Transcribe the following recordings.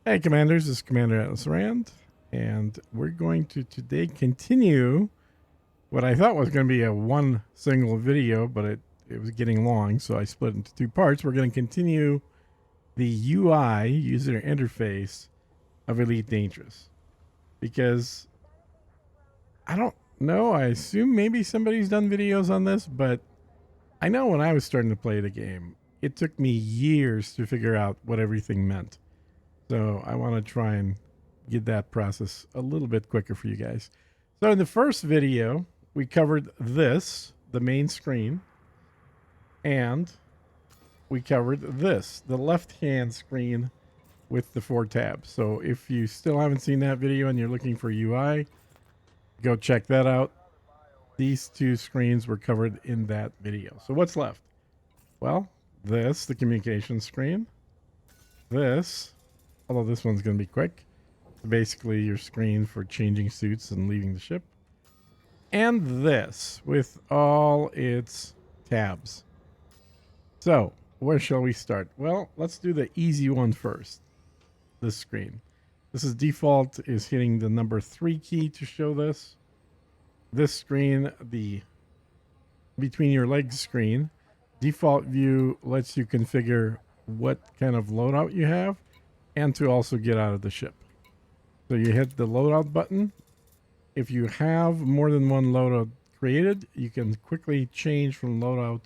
Hey, Commanders, this is Commander Atlas Rand, and we're going to today continue what I thought was going to be a one single video, but it was getting long, so I split it into two parts. We're going to continue the UI, user interface, of Elite Dangerous, because I don't know, I assume maybe somebody's done videos on this, but I know when I was starting to play the game, it took me years to figure out what everything meant. So I want to try and get that process a little bit quicker for you guys. So in the first video, we covered this, the main screen, and we covered this, the left-hand screen with the 4 tabs. So if you still haven't seen that video and you're looking for UI, go check that out. These two screens were covered in that video. So what's left? Well, this, the communication screen. This, although this one's going to be quick. Basically your screen for changing suits and leaving the ship. And this with all its tabs. So, where shall we start? Well, let's do the easy one first. This screen. This is default is hitting the number 3 key to show this. This screen, the between your legs screen, default view lets you configure what kind of loadout you have and to also get out of the ship. So you hit the loadout button. If you have more than one loadout created, you can quickly change from loadout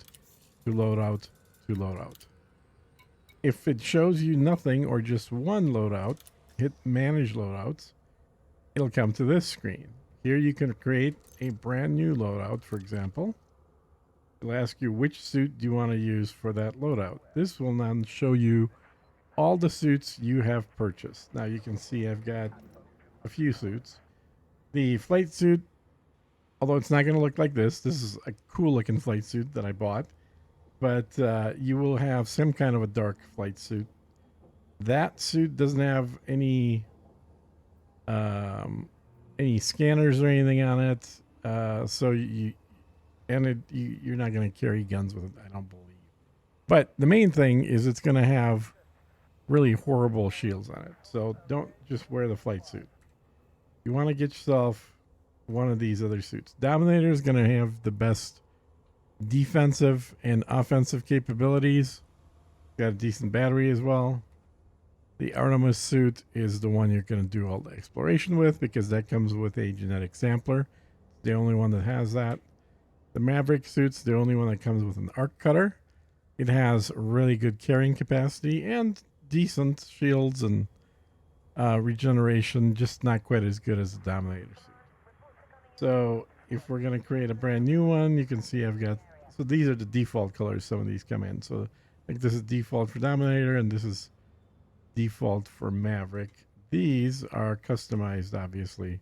to loadout to loadout. If it shows you nothing or just one loadout, hit manage loadouts. It'll come to this screen. Here you can create a brand new loadout, for example. It'll ask you which suit do you want to use for that loadout. This will then show you all the suits you have purchased. Now you can see I've got a few suits. The flight suit, although it's not going to look like this is a cool looking flight suit that I bought, but you will have some kind of a dark flight suit. That suit doesn't have any scanners or anything on it, so you're not going to carry guns with it, I don't believe. But the main thing is it's going to have really horrible shields on it, so don't just wear the flight suit. You want to get yourself one of these other suits. Dominator is going to have the best defensive and offensive capabilities. Got a decent battery as well. The Artemis suit is the one you're going to do all the exploration with because that comes with a genetic sampler. It's the only one that has that. The Maverick suit's the only one that comes with an arc cutter. It has really good carrying capacity and decent shields and regeneration, just not quite as good as the Dominator suit. So if we're going to create a brand new one, you can see I've got, so these are the default colors some of these come in. So I think this is default for Dominator and this is default for Maverick. These are customized, obviously,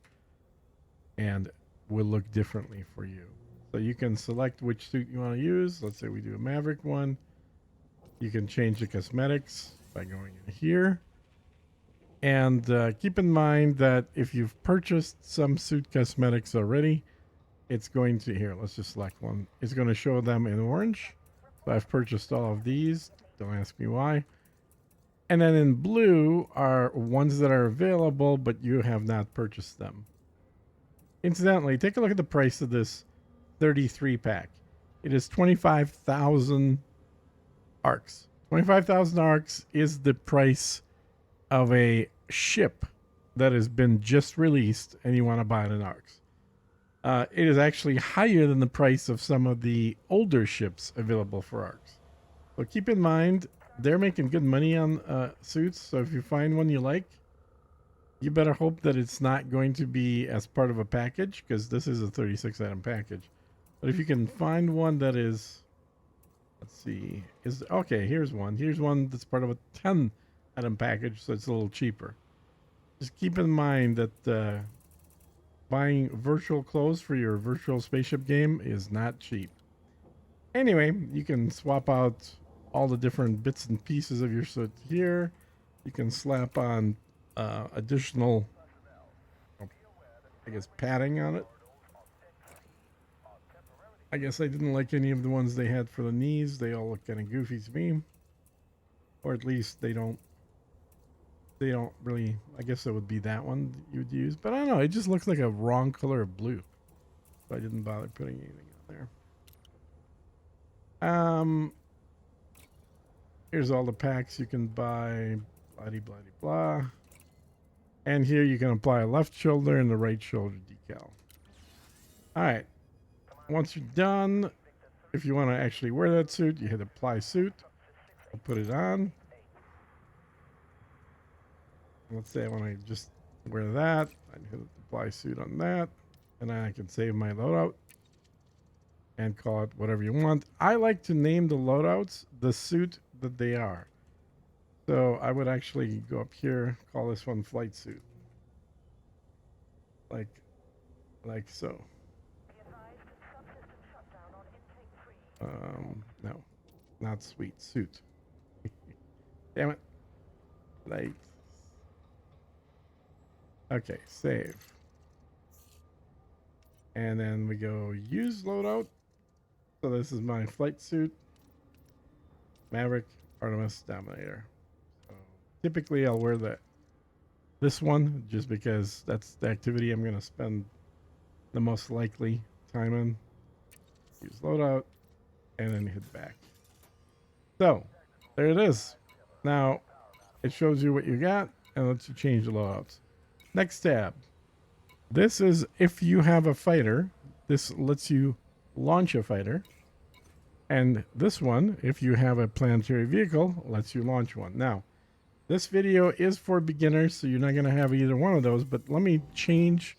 and will look differently for you. So you can select which suit you want to use. Let's say we do a Maverick one. You can change the cosmetics by going in here. And keep in mind that if you've purchased some suit cosmetics already, it's going to, here, let's just select one. It's going to show them in orange. So I've purchased all of these. Don't ask me why. And then in blue are ones that are available, but you have not purchased them. Incidentally, take a look at the price of this 33 pack. It is 25,000 arcs. 25,000 arcs is the price of a ship that has been just released and you want to buy it in arcs. It is actually higher than the price of some of the older ships available for arcs. So keep in mind, they're making good money on suits. So if you find one you like, you better hope that it's not going to be as part of a package, because this is a 36 item package. But if you can find one that is, let's see, is okay, here's one. Here's one that's part of a 10 item package, so it's a little cheaper. Just keep in mind that buying virtual clothes for your virtual spaceship game is not cheap. Anyway, you can swap out all the different bits and pieces of your suit here. You can slap on additional, I guess, padding on it. I guess I didn't like any of the ones they had for the knees. They all look kind of goofy to me. Or at least they don't they don't really, I guess it would be that one you would use, but I don't know, it just looks like a wrong color of blue, so I didn't bother putting anything on there. Here's all the packs you can buy, blah blah blah, and here you can apply a left shoulder and the right shoulder decal. All right, once you're done, if you want to actually wear that suit, you hit apply suit. I'll put it on. Let's say I want to just wear that. I hit apply suit on that, and then I can save my loadout and call it whatever you want. I like to name the loadouts the suit that they are. So I would actually go up here, call this one flight suit, like so. No, not sweet suit. Damn it. Light. Okay, save. And then we go use loadout. So this is my flight suit. Maverick, Artemis, Dominator. So typically I'll wear this one just because that's the activity I'm going to spend the most likely time in. Use loadout and then hit back. So there it is. Now it shows you what you got and lets you change the loadouts. Next tab. This is if you have a fighter. This lets you launch a fighter. And this one, if you have a planetary vehicle, lets you launch one. Now, this video is for beginners, so you're not going to have either one of those. But let me change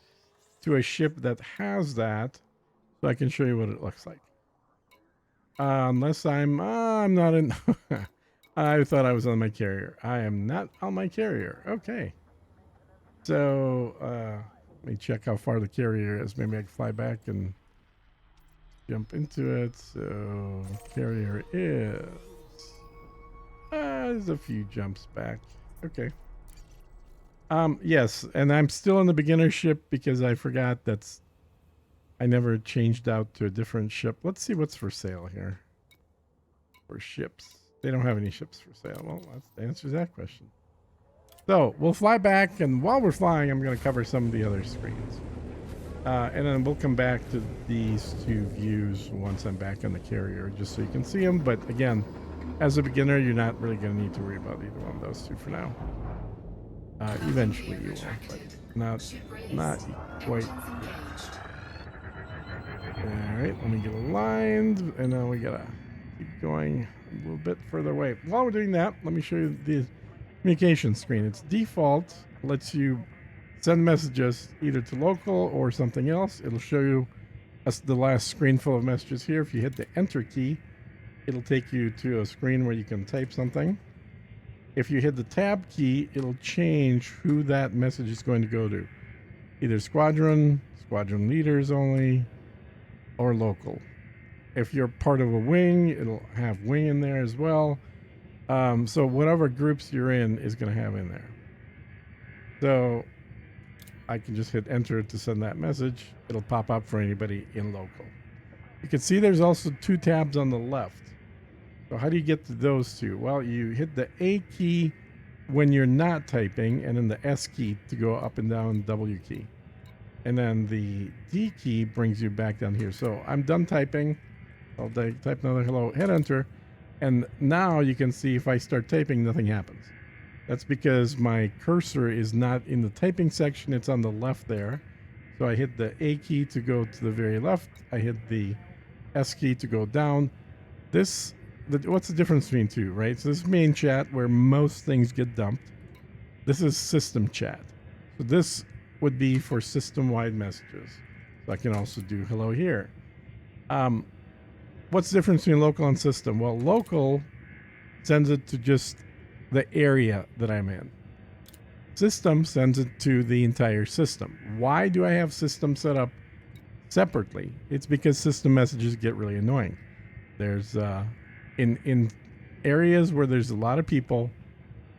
to a ship that has that so I can show you what it looks like. Unless I'm not in... I thought I was on my carrier. I am not on my carrier. Okay. So, let me check how far the carrier is. Maybe I can fly back and jump into it. So, carrier is... there's a few jumps back. Okay. Yes, and I'm still in the beginner ship because I forgot I never changed out to a different ship. Let's see what's for sale here. For ships. They don't have any ships for sale. Well, that answers that question. So we'll fly back, and while we're flying, I'm going to cover some of the other screens. And then we'll come back to these two views once I'm back on the carrier, just so you can see them. But again, as a beginner, you're not really going to need to worry about either one of those two for now. Eventually you will, but not quite. Alright, let me get aligned, and then we gotta keep going a little bit further away. While we're doing that, let me show you the communication screen. It's default, lets you send messages either to local or something else. It'll show you the last screen full of messages here. If you hit the enter key, it'll take you to a screen where you can type something. If you hit the tab key, it'll change who that message is going to go to. Either squadron leaders only, or local. If you're part of a wing, it'll have wing in there as well. So whatever groups you're in is going to have in there. So I can just hit enter to send that message. It'll pop up for anybody in local. You can see there's also two tabs on the left. So how do you get to those two? Well, you hit the A key when you're not typing, and then the S key to go up and down, W key. And then the D key brings you back down here. So I'm done typing. I'll type another hello, hit enter. And now you can see if I start typing, nothing happens. That's because my cursor is not in the typing section. It's on the left there. So I hit the A key to go to the very left. I hit the S key to go down. What's the difference between two, right? So this is main chat where most things get dumped. This is system chat. So this would be for system-wide messages. So I can also do hello here. What's the difference between local and system? Well, local sends it to just the area that I'm in. System sends it to the entire system. Why do I have system set up separately? It's because system messages get really annoying. There's in areas where there's a lot of people,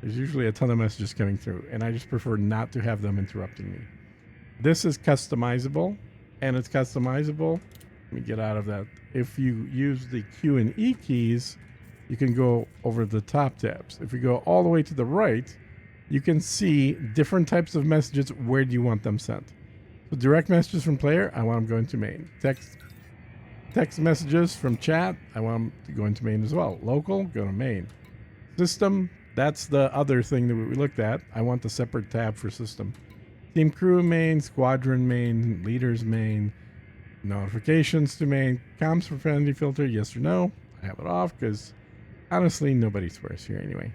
there's usually a ton of messages coming through, and I just prefer not to have them interrupting me. This is customizable, and it's customizable. Let me get out of that. If you use the Q and E keys, you can go over the top tabs. If you go all the way to the right, you can see different types of messages. Where do you want them sent? So direct messages from player, I want them going to main. Text messages from chat, I want them to go into main as well. Local, go to main. System, that's the other thing that we looked at. I want the separate tab for system. Team crew main, squadron main, leaders main, notifications to main, comms profanity filter, yes or no. I have it off because honestly nobody swears here anyway.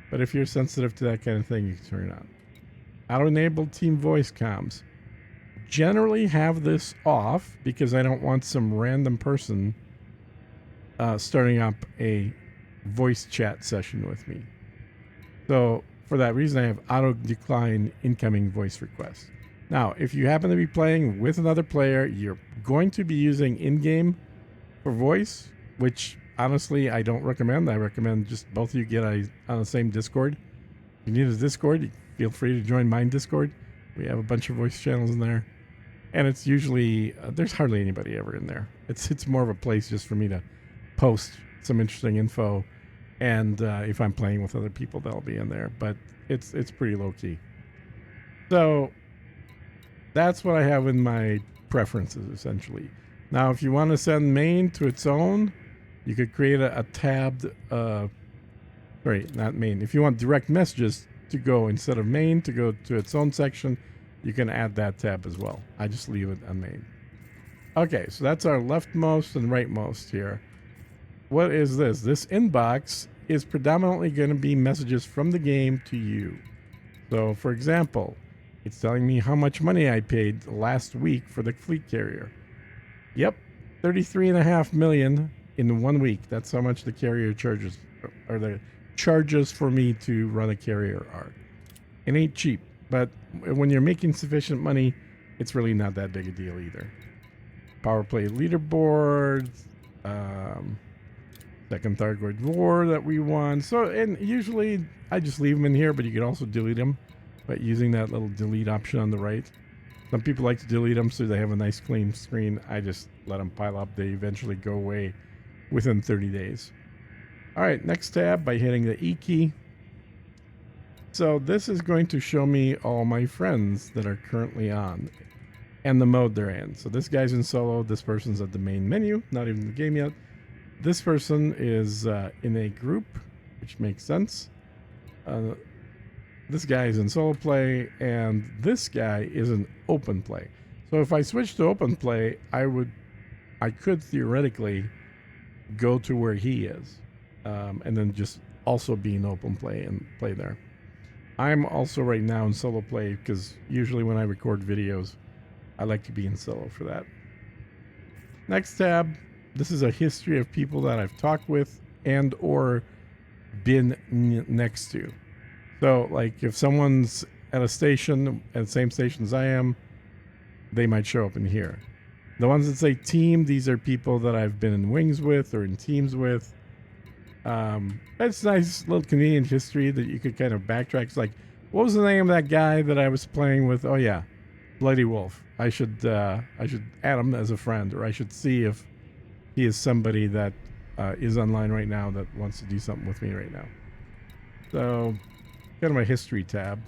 But if you're sensitive to that kind of thing, you can turn it on. Auto enable team voice comms. Generally have this off because I don't want some random person starting up a voice chat session with me. So for that reason, I have auto decline incoming voice requests. Now, if you happen to be playing with another player, you're going to be using in-game for voice, which honestly I don't recommend. I recommend just both of you get on the same Discord. If you need a Discord, feel free to join mine Discord. We have a bunch of voice channels in there. And it's usually, there's hardly anybody ever in there. It's more of a place just for me to post some interesting info. And if I'm playing with other people, they'll be in there. But it's pretty low key. So that's what I have in my preferences, essentially. Now, if you want to send main to its own, you could create a tabbed, sorry, not main. If you want direct messages to go instead of main to go to its own section, you can add that tab as well. I just leave it on main. Okay, so that's our leftmost and rightmost here. What is this? This inbox is predominantly going to be messages from the game to you. So, for example, it's telling me how much money I paid last week for the fleet carrier. Yep, $33.5 million in 1 week. That's how much the carrier charges, or the charges for me to run a carrier are. It ain't cheap. But when you're making sufficient money, it's really not that big a deal either. Power play leaderboards, second Thargoid War that we won. So, and usually I just leave them in here, but you can also delete them by using that little delete option on the right. Some people like to delete them so they have a nice clean screen. I just let them pile up. They eventually go away within 30 days. All right, next tab by hitting the E key. So this is going to show me all my friends that are currently on and the mode they're in. So this guy's in solo. This person's at the main menu, not even in the game yet. This person is in a group, which makes sense. This guy is in solo play, and this guy is in open play. So if I switch to open play, I could theoretically go to where he is, and then just also be in open play and play there. I'm also right now in solo play because usually when I record videos, I like to be in solo for that. Next tab, this is a history of people that I've talked with and or been next to. So like if someone's at a station, at the same station as I am, they might show up in here. The ones that say team, these are people that I've been in wings with or in teams with. It's nice little convenient history that you could kind of backtrack. It's like, what was the name of that guy that I was playing with? Oh yeah, Bloody Wolf. I should add him as a friend, or I should see if he is somebody that is online right now that wants to do something with me right now. So, go to my history tab,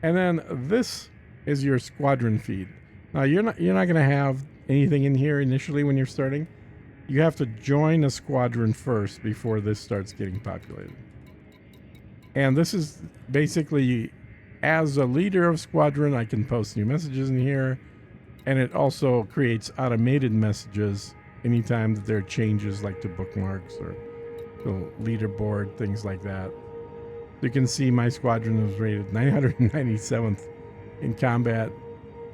and then this is your squadron feed. Now you're not going to have anything in here initially when you're starting. You have to join a squadron first before this starts getting populated. And this is basically, as a leader of squadron, I can post new messages in here. And it also creates automated messages anytime that there are changes, like to bookmarks or the leaderboard, things like that. You can see my squadron was rated 997th in combat,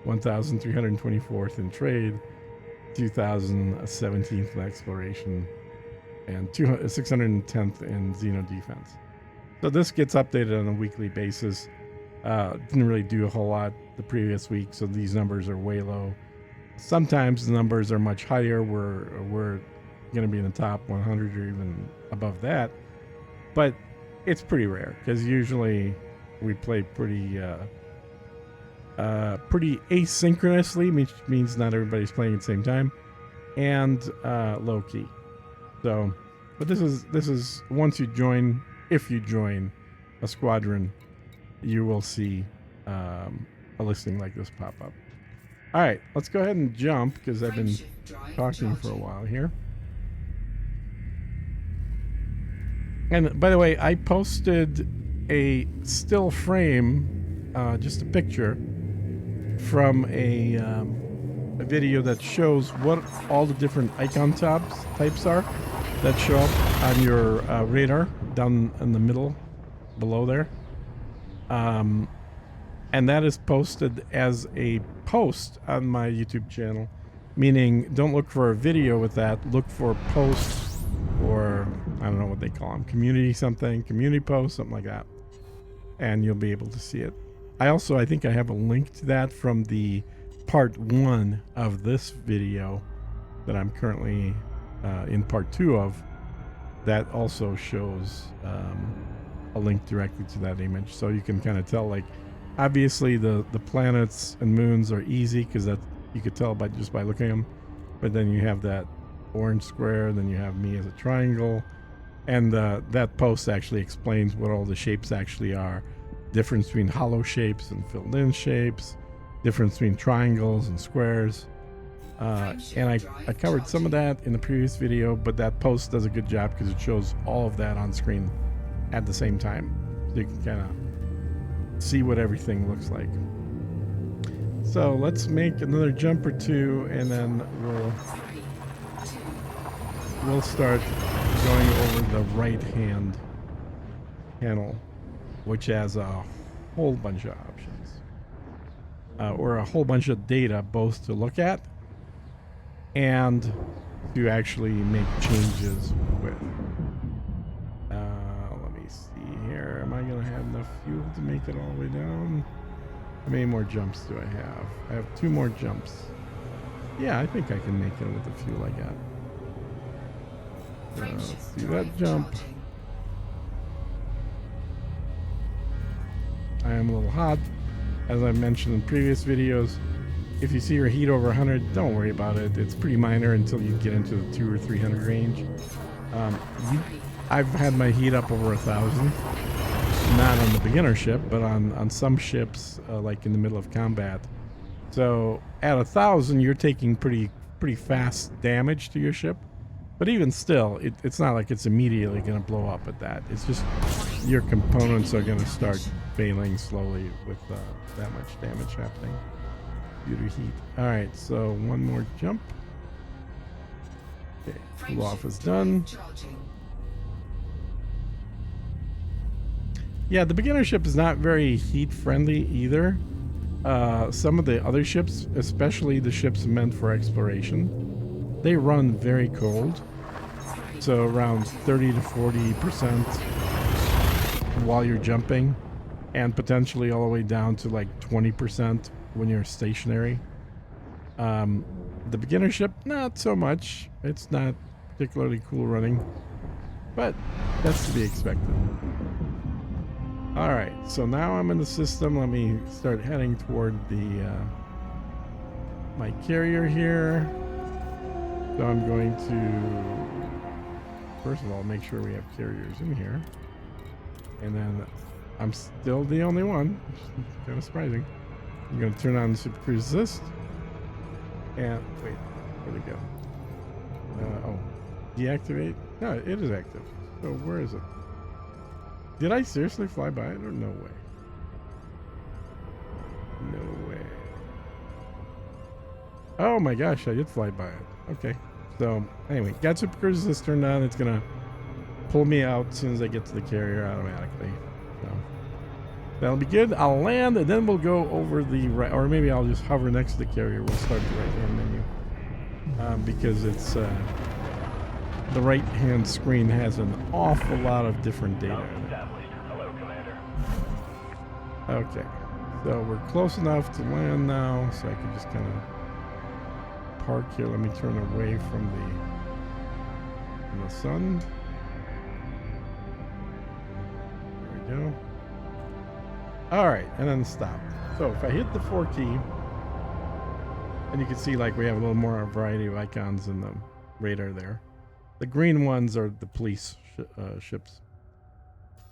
1,324th in trade, 2017th in exploration, and 610th in Xeno defense. So this gets updated on a weekly basis. Didn't really do a whole lot the previous week, so these numbers are way low. Sometimes the numbers are much higher. We're going to be in the top 100 or even above that, but it's pretty rare because usually we play pretty asynchronously, which means not everybody's playing at the same time, and low key. So, but this is once you join, if you join a squadron, you will see a listing like this pop up. All right, let's go ahead and jump because I've been talking for a while here. And by the way, I posted a still frame, just a picture from a video that shows what all the different icon types are that show up on your radar down in the middle below there. And that is posted as a post on my YouTube channel, meaning don't look for a video with that, look for posts, or I don't know what they call them, community post, something like that, and you'll be able to see it. I think I have a link to that from the part 1 of this video that I'm currently in part 2 of. That also shows a link directly to that image, so you can kind of tell, like, obviously the planets and moons are easy because that you could tell by looking at them, but then you have that orange square, then you have me as a triangle, and that post actually explains what all the shapes actually are, difference between hollow shapes and filled in shapes, difference between triangles and squares, and I covered some of that in the previous video, but that post does a good job because it shows all of that on screen at the same time, so you can kind of see what everything looks like. So let's make another jump or two, and then we'll start going over the right hand panel, which has a whole bunch of options, or a whole bunch of data both to look at and to actually make changes with. Let me see here. Am I going to have enough fuel to make it all the way down? How many more jumps do I have? I have 2 more jumps. Yeah, I think I can make it with the fuel I got. Let's do that jump. I am a little hot, as I mentioned in previous videos. If you see your heat over 100, don't worry about it. It's pretty minor until you get into the 200 or 300 range. I've had my heat up over 1,000. Not on the beginner ship, but on some ships, like in the middle of combat. So at 1,000, you're taking pretty fast damage to your ship. But even still, it's not like it's immediately going to blow up at that. It's just your components are going to start failing slowly with that much damage happening due to heat. All right, so one more jump. Okay, cool off is done. Yeah, the beginner ship is not very heat friendly either. Some of the other ships, especially the ships meant for exploration, they run very cold. So around 30 to 40% while you're jumping, and potentially all the way down to like 20% when you're stationary. The beginner ship, not so much. It's not particularly cool running, but that's to be expected. All right, so now I'm in the system. Let me start heading toward the my carrier here. So I'm going to, first of all, make sure we have carriers in here. And then I'm still the only one, which is kind of surprising. I'm going to turn on the Super Cruise Assist. And wait, where'd it go? Oh, deactivate? No, it is active. So where is it? Did I seriously fly by it or no way? No way. Oh my gosh, I did fly by it. Okay. So anyway, got Super Cruise Assist turned on. It's going to pull me out as soon as I get to the carrier automatically. So that'll be good. I'll land and then we'll go over the right, or maybe I'll just hover next to the carrier. We'll start the right hand menu because it's the right hand screen has an awful lot of different data. Hello, Commander. Okay, so we're close enough to land now, so I can just kind of park here. Let me turn away from the sun. There we go. All right, and then stop. So if I hit the 4 key, and you can see like we have a little more variety of icons in the radar there. The green ones are the police ships.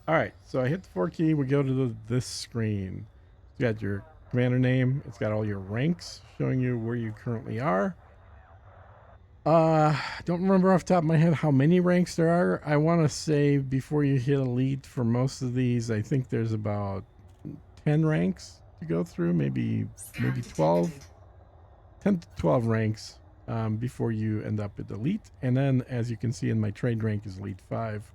All right, so I hit the 4 key. We go to this screen. You got your commander name. It's got all your ranks showing you where you currently are. Don't remember off the top of my head how many ranks there are. I want to say before you hit elite for most of these, I think there's about 10 ranks to go through, maybe 12, 10 to 12 ranks before you end up at elite. And then, as you can see in my trade rank, is elite 5.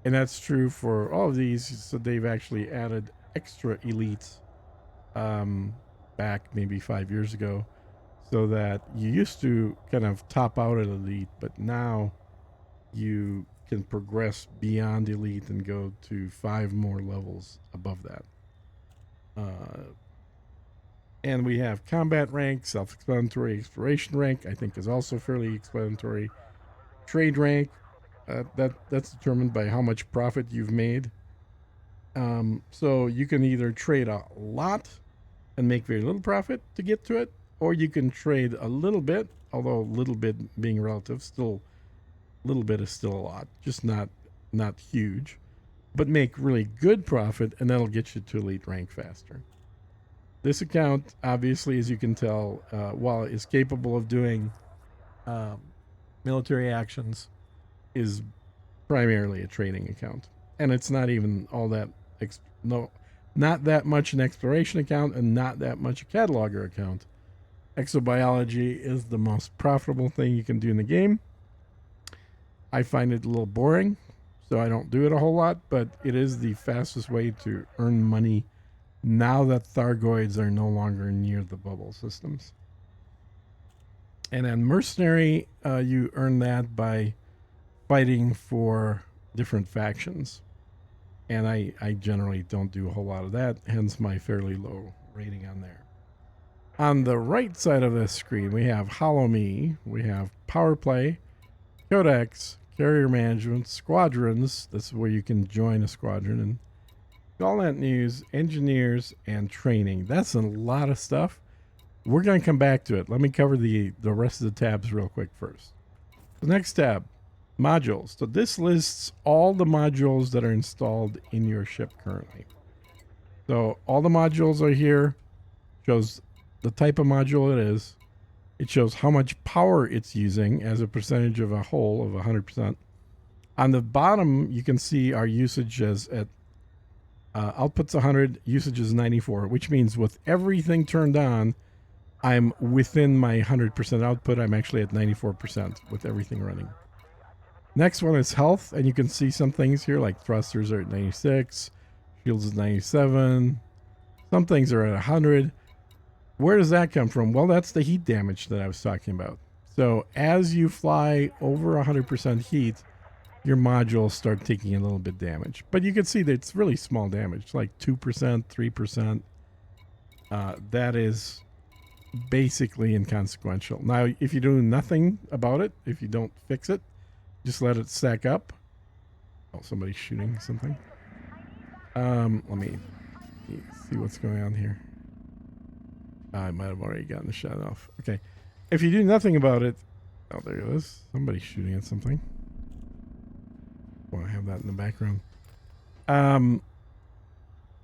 And that's true for all of these. So they've actually added extra elites back maybe 5 years ago, so that you used to kind of top out at elite, but now you can progress beyond elite and go to 5 more levels above that. And we have combat rank, self-explanatory. Exploration rank, I think, is also fairly explanatory. Trade rank, that's determined by how much profit you've made. So you can either trade a lot and make very little profit to get to it, or you can trade a little bit, although a little bit being relative, still a little bit is still a lot, just not huge, but make really good profit, and that'll get you to elite rank faster. This account, obviously, as you can tell, while it is capable of doing military actions, is primarily a trading account, and it's not even all that not that much an exploration account and not that much a cataloger account. Exobiology is the most profitable thing you can do in the game. I find it a little boring, so I don't do it a whole lot, but it is the fastest way to earn money now that Thargoids are no longer near the bubble systems. And then mercenary, you earn that by fighting for different factions. And I generally don't do a whole lot of that, hence my fairly low rating on there. On the right side of this screen, we have Hollow Me, we have Power Play, Codex, Carrier Management, Squadrons. This is where you can join a squadron, and Gallant News, Engineers, and Training. That's a lot of stuff. We're going to come back to it. Let me cover the rest of the tabs real quick first. The next tab, Modules. So this lists all the modules that are installed in your ship currently. So all the modules are here. Shows the type of module it is. It shows how much power it's using as a percentage of a whole of 100%. On the bottom, you can see our usage as at output's 100, usage is 94, which means with everything turned on, I'm within my 100% output. I'm actually at 94% with everything running. Next one is health, and you can see some things here like thrusters are at 96, shields is 97, some things are at 100. Where does that come from? Well, that's the heat damage that I was talking about. So as you fly over 100% heat, your modules start taking a little bit damage. But you can see that it's really small damage, like 2%, 3%. That is basically inconsequential. Now, if you do nothing about it, if you don't fix it, just let it stack up. Oh, somebody's shooting something. Let me see what's going on here. I might have already gotten the shot off. Okay. If you do nothing about it... Oh, there it is. Somebody's shooting at something. Well, I have that in the background.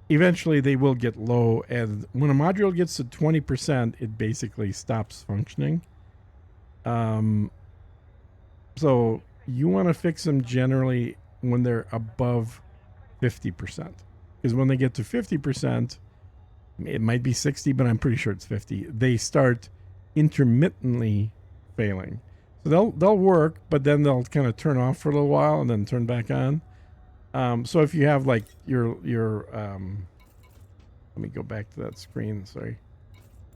Eventually, they will get low. And when a module gets to 20%, it basically stops functioning. So you want to fix them generally when they're above 50%. Because when they get to 50%, it might be 60, but I'm pretty sure it's 50. They start intermittently failing. So they'll work, but then they'll kind of turn off for a little while and then turn back on. So if you have like your let me go back to that screen. Sorry,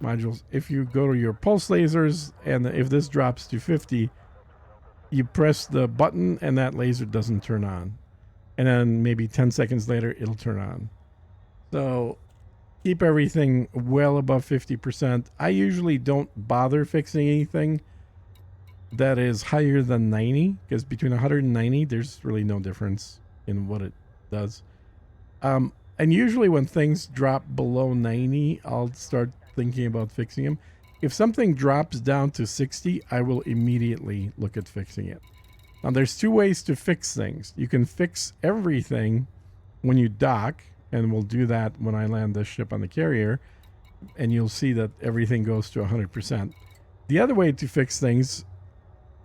modules. If you go to your pulse lasers, and if this drops to 50, you press the button and that laser doesn't turn on, and then maybe 10 seconds later it'll turn on. So keep everything well above 50%. I usually don't bother fixing anything that is higher than 90, because between 100 and 90 there's really no difference in what it does. And usually when things drop below 90, I'll start thinking about fixing them. If something drops down to 60, I will immediately look at fixing it. Now there's two ways to fix things. You can fix everything when you dock, and we'll do that when I land this ship on the carrier, and you'll see that everything goes to 100%. The other way to fix things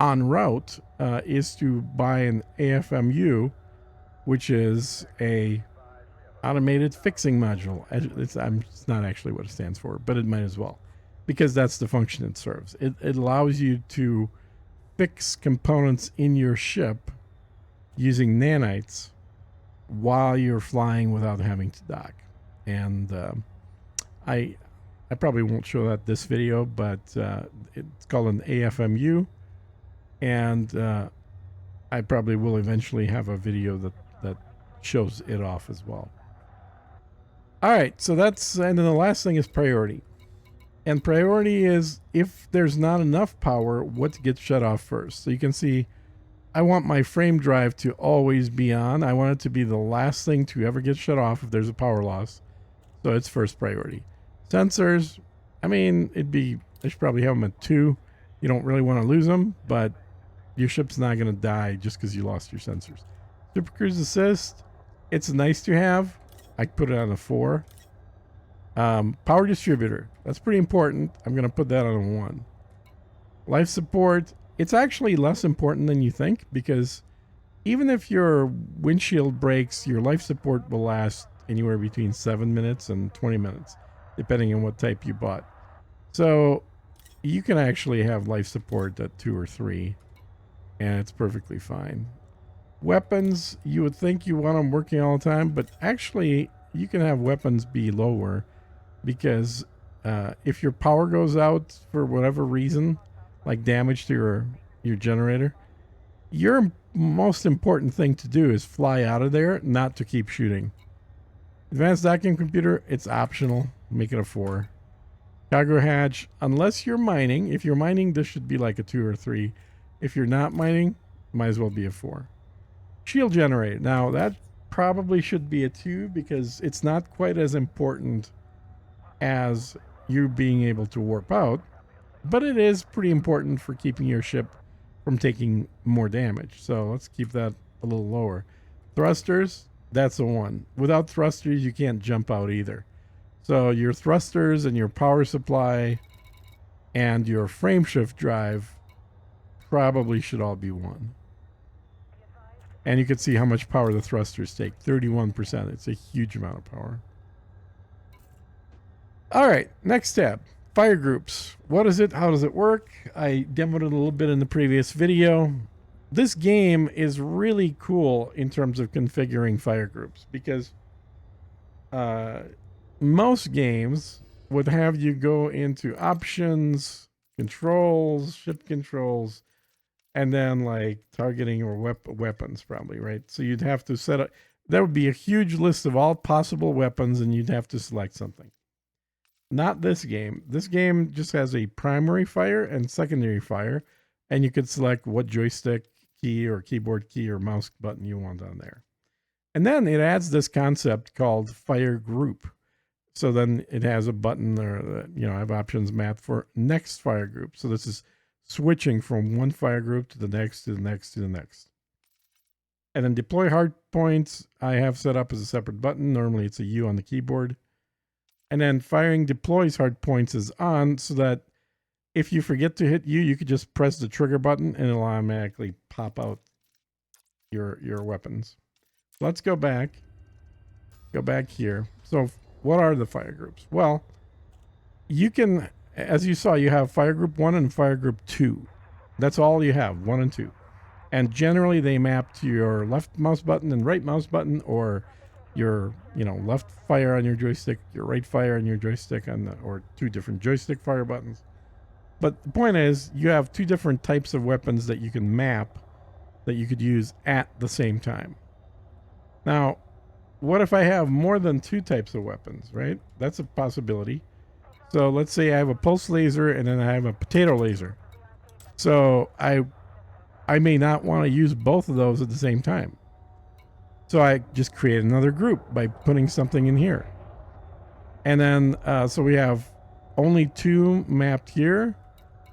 en route is to buy an AFMU, which is a automated fixing module. It's not actually what it stands for, but it might as well, because that's the function it serves. It allows you to fix components in your ship using nanites while you're flying without having to dock. And I probably won't show that this video, but it's called an AFMU, and I probably will eventually have a video that shows it off as well. All right, so and then the last thing is priority. And priority is if there's not enough power, what gets shut off first. So you can see I want my frame drive to always be on. I want it to be the last thing to ever get shut off if there's a power loss. So it's first priority. Sensors, I mean, I should probably have them at 2. You don't really want to lose them, but your ship's not going to die just because you lost your sensors. Super Cruise Assist, it's nice to have. I put it on a 4. Power distributor, that's pretty important. I'm going to put that on a 1. Life support, it's actually less important than you think, because even if your windshield breaks, your life support will last anywhere between 7 minutes and 20 minutes, depending on what type you bought. So you can actually have life support at 2 or 3, and it's perfectly fine. Weapons, you would think you want them working all the time, but actually you can have weapons be lower, because if your power goes out for whatever reason, like damage to your generator, your most important thing to do is fly out of there, not to keep shooting. Advanced docking computer, it's optional. Make it a 4. Cargo hatch, unless you're mining. If you're mining, this should be like a 2 or 3. If you're not mining, might as well be a 4. Shield generator. Now, that probably should be a 2, because it's not quite as important as you being able to warp out, but it is pretty important for keeping your ship from taking more damage. So let's keep that a little lower. Thrusters, that's a 1. Without thrusters, you can't jump out either. So your thrusters and your power supply and your frameshift drive probably should all be 1. And you can see how much power the thrusters take. 31%. It's a huge amount of power. All right, next tab. Fire groups. What is it? How does it work? I demoed it a little bit in the previous video. This game is really cool in terms of configuring fire groups, because most games would have you go into options, controls, ship controls, and then like targeting or weapons probably, right? So you'd have to set up, there would be a huge list of all possible weapons, and you'd have to select something. Not this game. This game just has a primary fire and secondary fire, and you could select what joystick key or keyboard key or mouse button you want on there. And then it adds this concept called fire group. So then it has a button there, I have options mapped for next fire group. So this is switching from one fire group to the next, to the next, to the next. And then deploy hard points, I have set up as a separate button. Normally it's a U on the keyboard. And then firing deploys hard points is on, so that if you forget to hit U, you could just press the trigger button and it'll automatically pop out your weapons. Let's go back here. So what are the fire groups? Well, you can, as you saw, you have fire group 1 and fire group 2. That's all you have, 1 and 2. And generally they map to your left mouse button and right mouse button, or your left fire on your joystick, your right fire on your joystick, or 2 different joystick fire buttons. But the point is, you have 2 different types of weapons that you can map that you could use at the same time. Now, what if I have more than 2 types of weapons, right? That's a possibility. So let's say I have a pulse laser and then I have a potato laser. So I may not want to use both of those at the same time. So I just create another group by putting something in here. And then, so we have only 2 mapped here,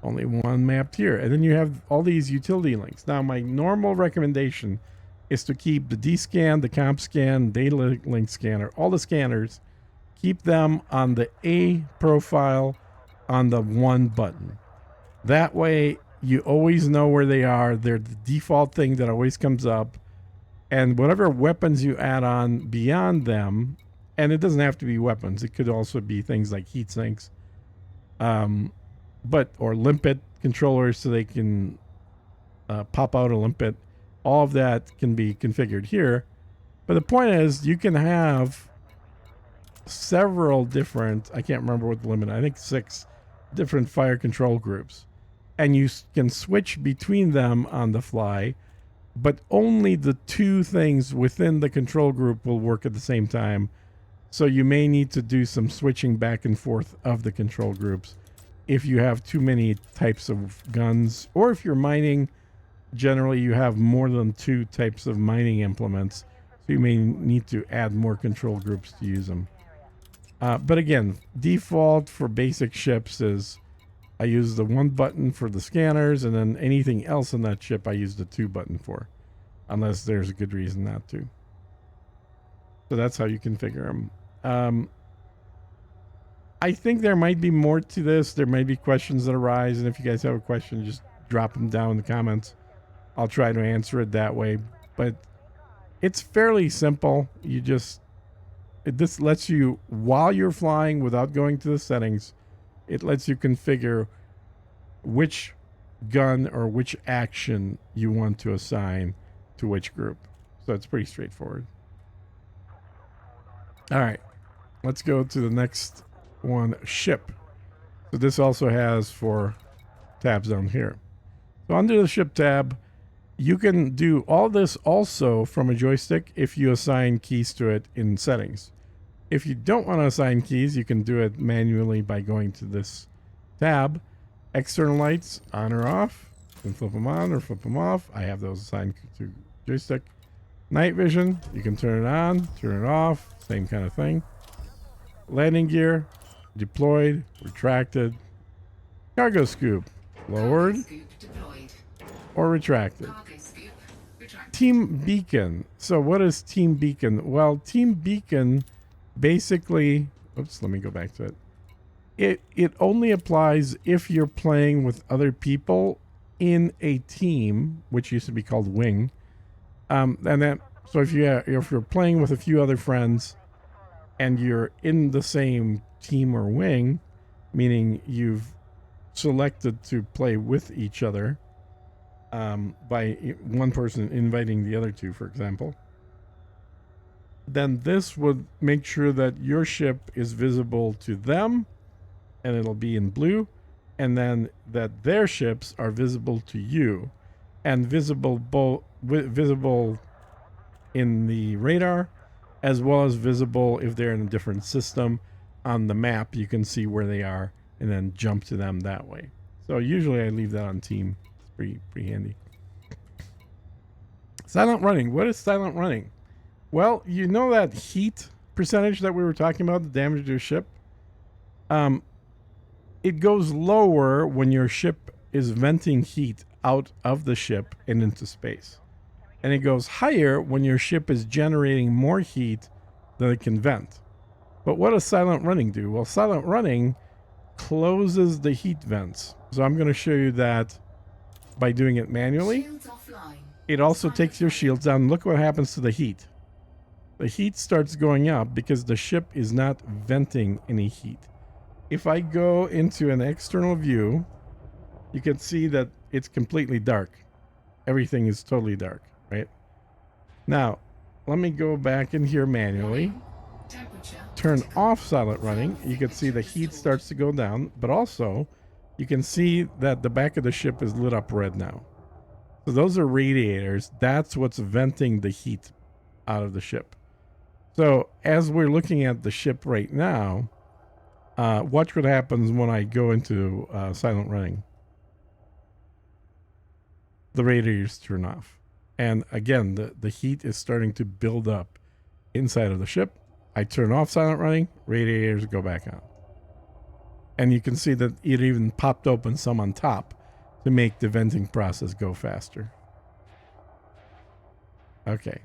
only 1 mapped here. And then you have all these utility links. Now, my normal recommendation is to keep the D-scan, the comp scan, data link scanner, all the scanners, keep them on the A profile on the 1 button. That way, you always know where they are. They're the default thing that always comes up. And whatever weapons you add on beyond them, and it doesn't have to be weapons. It could also be things like heat sinks, or limpet controllers so they can pop out a limpet. All of that can be configured here. But the point is, you can have several different, I can't remember what the limit, I think 6 different fire control groups. And you can switch between them on the fly, but only the 2 things within the control group will work at the same time. So you may need to do some switching back and forth of the control groups if you have too many types of guns, or if you're mining. Generally, you have more than 2 types of mining implements, so you may need to add more control groups to use them. But again, default for basic ships is I use the 1 button for the scanners, and then anything else on that ship I use the 2 button for, unless there's a good reason not to. So that's how you configure them. I think there might be more to this. There might be questions that arise, and if you guys have a question, just drop them down in the comments. I'll try to answer it that way. But it's fairly simple. This lets you, while you're flying without going to the settings, it lets you configure which gun or which action you want to assign to which group. So it's pretty straightforward. All right, let's go to the next one, ship. So this also has 4 tabs down here. So under the ship tab, you can do all this also from a joystick if you assign keys to it in settings. If you don't want to assign keys, you can do it manually by going to this tab. External lights, on or off. You can flip them on or flip them off. I have those assigned to joystick. Night vision, you can turn it on, turn it off, same kind of thing. Landing gear, deployed, retracted. Cargo scoop, lowered or retracted. Team beacon. So what is team beacon? Well, team beacon basically, oops, let me go back to it. It only applies if you're playing with other people in a team, which used to be called wing. So if you're playing with a few other friends and you're in the same team or wing, meaning you've selected to play with each other, by one person inviting the other 2, for example, then this would make sure that your ship is visible to them, and it'll be in blue, and then that their ships are visible to you, and visible in the radar, as well as visible if they're in a different system on the map. You can see where they are and then jump to them that way. So usually I leave that on team. It's pretty handy. Silent running. What is silent running? Well, you know that heat percentage that we were talking about, the damage to your ship? It goes lower when your ship is venting heat out of the ship and into space. And it goes higher when your ship is generating more heat than it can vent. But what does silent running do? Well, silent running closes the heat vents. So I'm going to show you that by doing it manually. It also takes your shields down. Look what happens to the heat. The heat starts going up because the ship is not venting any heat. If I go into an external view, you can see that it's completely dark. Everything is totally dark, right? Now, let me go back in here manually. Turn off silent running. You can see the heat starts to go down, but also you can see that the back of the ship is lit up red now. So those are radiators. That's what's venting the heat out of the ship. So as we're looking at the ship right now, watch what happens when I go into silent running. The radiators turn off. And again, the heat is starting to build up inside of the ship. I turn off silent running, radiators go back on. And you can see that it even popped open some on top to make the venting process go faster. Okay.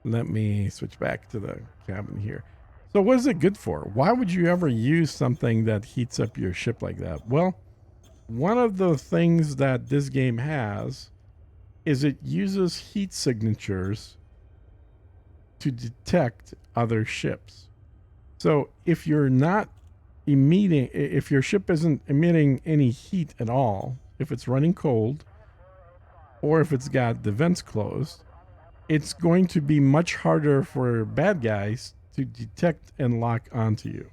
Let me switch back to the cabin here. So what is it good for? Why would you ever use something that heats up your ship like that? Well, one of the things that this game has is it uses heat signatures to detect other ships. So if you're not if your ship isn't emitting any heat at all, if it's running cold, or if it's got the vents closed, it's going to be much harder for bad guys to detect and lock onto you.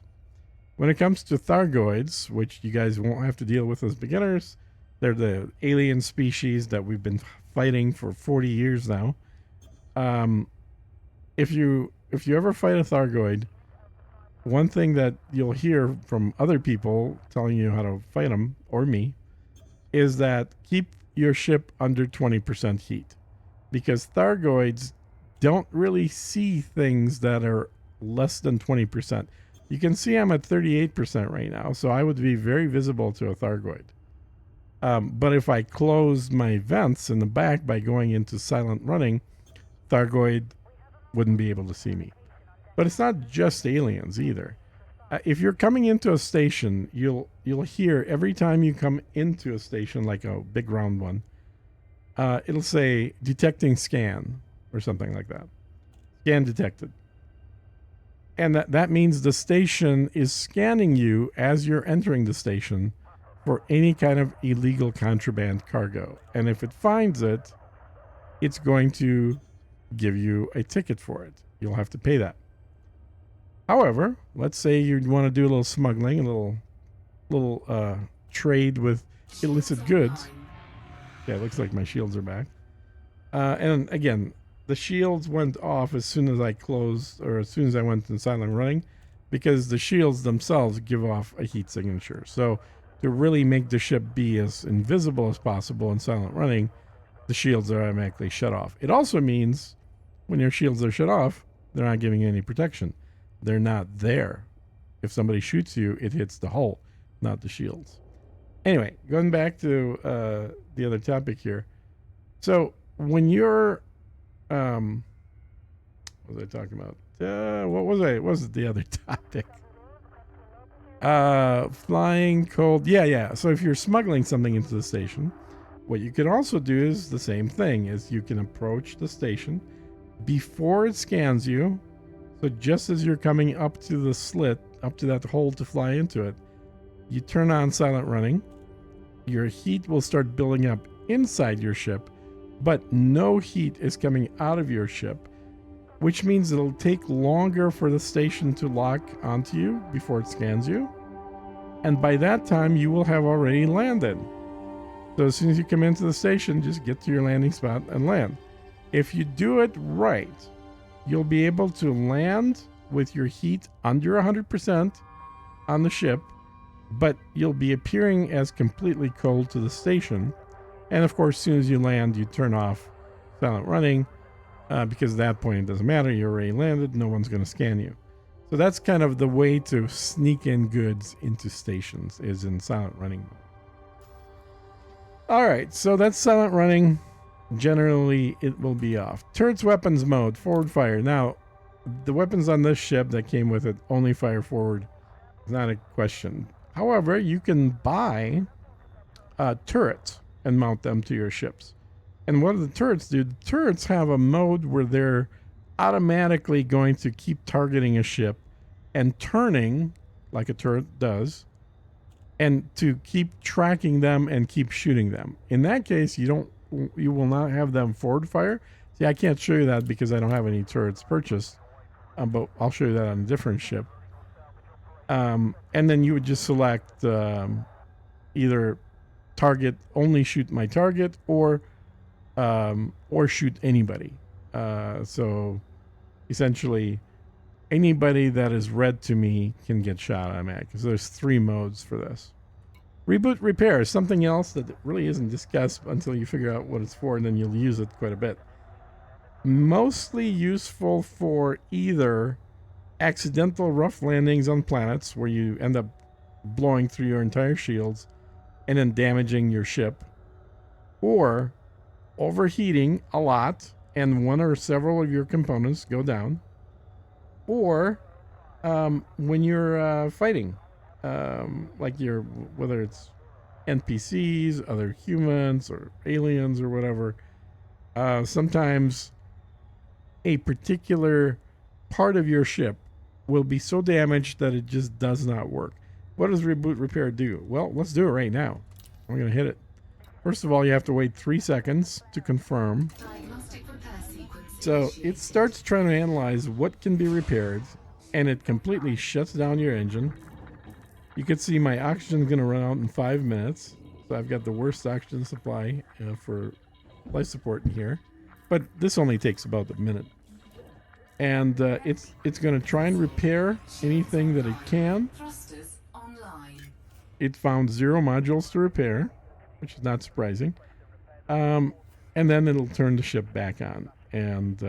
When it comes to Thargoids, which you guys won't have to deal with as beginners, they're the alien species that we've been fighting for 40 years now. If you ever fight a Thargoid, one thing that you'll hear from other people telling you how to fight them, or me, is that keep your ship under 20% heat. Because Thargoids don't really see things that are less than 20%. You can see I'm at 38% right now, so I would be very visible to a Thargoid. But if I close my vents in the back by going into silent running, Thargoid wouldn't be able to see me. But it's not just aliens either. If you're coming into a station, you'll hear every time you come into a station, like a big round one, it'll say detecting scan or something like that. Scan detected. And that means the station is scanning you as you're entering the station for any kind of illegal contraband cargo. And if it finds it, it's going to give you a ticket for it. You'll have to pay that. However, let's say you want to do a little smuggling, a little trade with illicit goods. Yeah, it looks like my shields are back. And again, the shields went off as soon as I closed, or as soon as I went in silent running, because the shields themselves give off a heat signature. So to really make the ship be as invisible as possible in silent running, the shields are automatically shut off. It also means when your shields are shut off, they're not giving you any protection. They're not there. If somebody shoots you, it hits the hull, not the shields. Anyway, going back to the other topic here. So when you're, what was I talking about? What was it the other topic? Flying cold. Yeah. So if you're smuggling something into the station, what you can also do is the same thing, is you can approach the station before it scans you. So just as you're coming up to the slit, up to that hole to fly into it, you turn on silent running. Your heat will start building up inside your ship, but no heat is coming out of your ship, which means it'll take longer for the station to lock onto you before it scans you. And by that time, you will have already landed. So as soon as you come into the station, just get to your landing spot and land. If you do it right, you'll be able to land with your heat under 100% on the ship, but you'll be appearing as completely cold to the station. And of course, as soon as you land, you turn off silent running, because at that point it doesn't matter. You're already landed. No one's going to scan you. So that's kind of the way to sneak in goods into stations, is in silent running mode. All right, so that's silent running. Generally, it will be off. Turrets weapons mode, forward fire. Now, the weapons on this ship that came with it only fire forward. It's not a question. However, you can buy turrets and mount them to your ships. And what do the turrets do? The turrets have a mode where they're automatically going to keep targeting a ship and turning, like a turret does, and to keep tracking them and keep shooting them. In that case, you will not have them forward fire. See, I can't show you that because I don't have any turrets purchased, but I'll show you that on a different ship. And then you would just select either target, only shoot my target, or shoot anybody. So essentially, anybody that is red to me can get shot automatically. Because there's 3 modes for this. Reboot repair is something else that really isn't discussed until you figure out what it's for, and then you'll use it quite a bit. Mostly useful for either accidental rough landings on planets where you end up blowing through your entire shields and then damaging your ship, or overheating a lot and one or several of your components go down, or when you're fighting, like you're whether it's NPCs, other humans, or aliens, or whatever. Sometimes a particular part of your ship will be so damaged that it just does not work. What does reboot repair do? Well, let's do it right now. I'm going to hit it. First of all, you have to wait 3 seconds to confirm. So it starts trying to analyze what can be repaired, and it completely shuts down your engine. You can see my oxygen is going to run out in 5 minutes. So I've got the worst oxygen supply for life support in here. But this only takes about a minute. And it's going to try and repair anything that it can. It found 0 modules to repair, which is not surprising. And then it'll turn the ship back on. And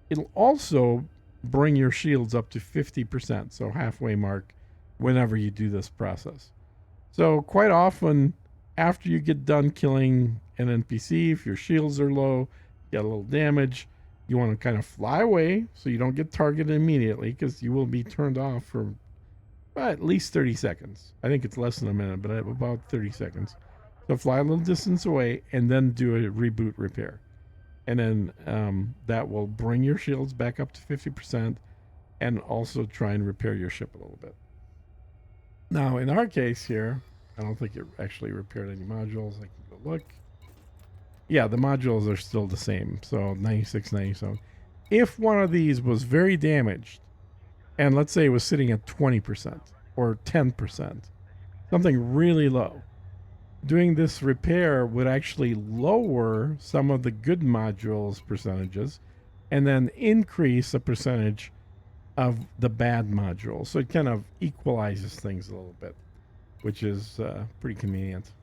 it'll also bring your shields up to 50%, so halfway mark, whenever you do this process. So quite often, after you get done killing an NPC, if your shields are low, get a little damage, you want to kind of fly away so you don't get targeted immediately, because you will be turned off for at least 30 seconds. I think it's less than a minute, but about 30 seconds. So fly a little distance away and then do a reboot repair. And then that will bring your shields back up to 50% and also try and repair your ship a little bit. Now, in our case here, I don't think it actually repaired any modules. I can go look. Yeah, the modules are still the same. So 96, 97. If one of these was very damaged, and let's say it was sitting at 20% or 10%, something really low, doing this repair would actually lower some of the good modules percentages and then increase the percentage of the bad modules. So it kind of equalizes things a little bit, which is pretty convenient.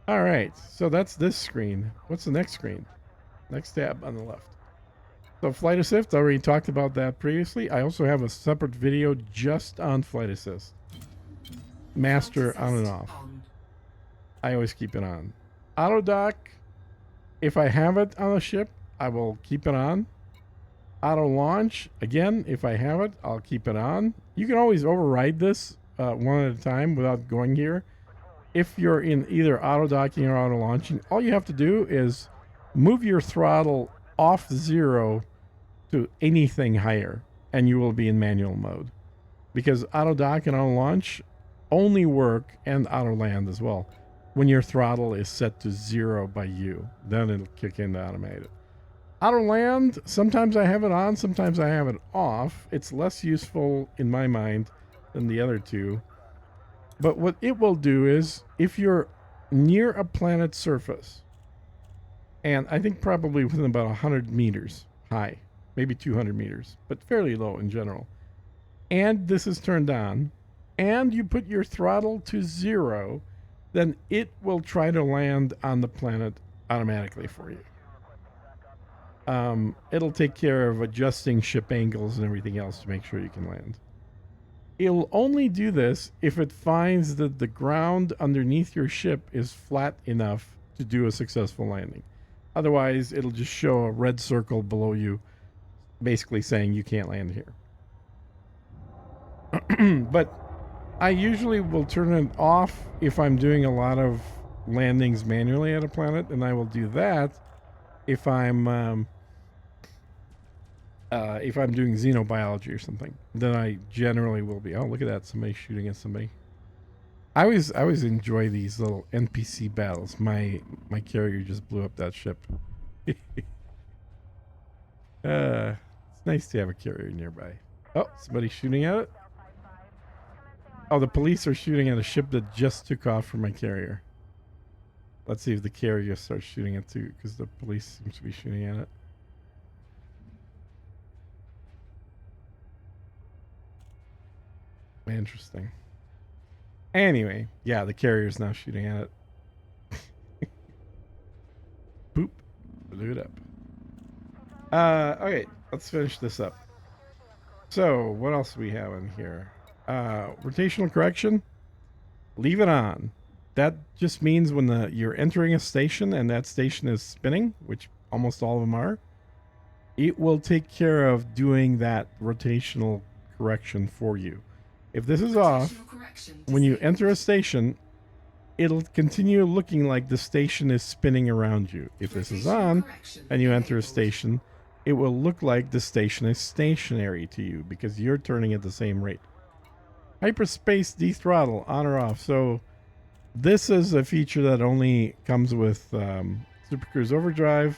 All right, so that's this screen. What's the next screen? Next tab on the left. So Flight Assist, I already talked about that previously. I also have a separate video just on Flight Assist. Master on and off. I always keep it on. Auto dock, if I have it on a ship, I will keep it on. Auto launch, again, if I have it, I'll keep it on. You can always override this one at a time without going here. If you're in either auto docking or auto launching, all you have to do is move your throttle off 0 to anything higher, and you will be in manual mode. Because auto dock and auto launch only work, and auto land as well, when your throttle is set to 0 by you. Then it'll kick into automated. Auto land, sometimes I have it on, sometimes I have it off. It's less useful in my mind than the other two. But what it will do is, if you're near a planet's surface, and I think probably within about 100 meters high, maybe 200 meters, but fairly low in general, and this is turned on, and you put your throttle to 0, then it will try to land on the planet automatically for you. It'll take care of adjusting ship angles and everything else to make sure you can land. It'll only do this if it finds that the ground underneath your ship is flat enough to do a successful landing. Otherwise, it'll just show a red circle below you, basically saying you can't land here. But I usually will turn it off if I'm doing a lot of landings manually at a planet, and I will do that if I'm doing xenobiology or something. Then I generally will be. Oh, look at that! Somebody shooting at somebody. I always enjoy these little NPC battles. My carrier just blew up that ship. It's nice to have a carrier nearby. Oh, somebody's shooting at it. Oh, the police are shooting at a ship that just took off from my carrier. Let's see if the carrier starts shooting it too, because the police seems to be shooting at it. Interesting. Anyway, yeah, the carrier's now shooting at it. Boop. Blew it up. Okay, let's finish this up. So, what else do we have in here? Rotational correction. Leave it on. that just means when you're entering a station and that station is spinning, which almost all of them are, it will take care of doing that rotational correction for you. If this is off, when you enter a station, it'll continue looking like the station is spinning around you. If this is on and you enter a station, it will look like the station is stationary to you because you're turning at the same rate. Hyperspace dethrottle, on or off. So this is a feature that only comes with Super Cruise Overdrive.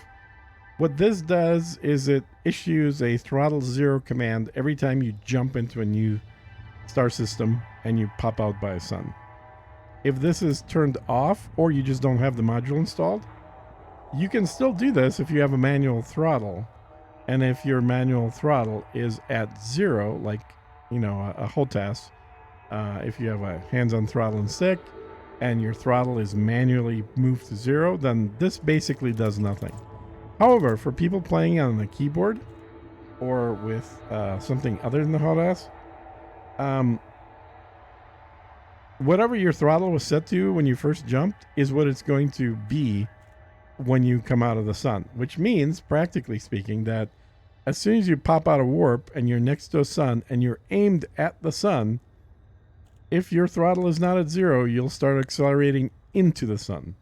What this does is it issues a throttle zero command every time you jump into a new star system and you pop out by a sun. If this is turned off or you just don't have the module installed, you can still do this if you have a manual throttle. And if your manual throttle is at zero, like, you know, a HOTAS, if you have a hands-on throttle and stick and your throttle is manually moved to zero, then this basically does nothing. However, for people playing on the keyboard or with something other than the HOTAS, whatever your throttle was set to when you first jumped is what it's going to be when you come out of the sun, which means, practically speaking, that as soon as you pop out of warp and you're next to a sun and you're aimed at the sun, if your throttle is not at zero, you'll start accelerating into the sun.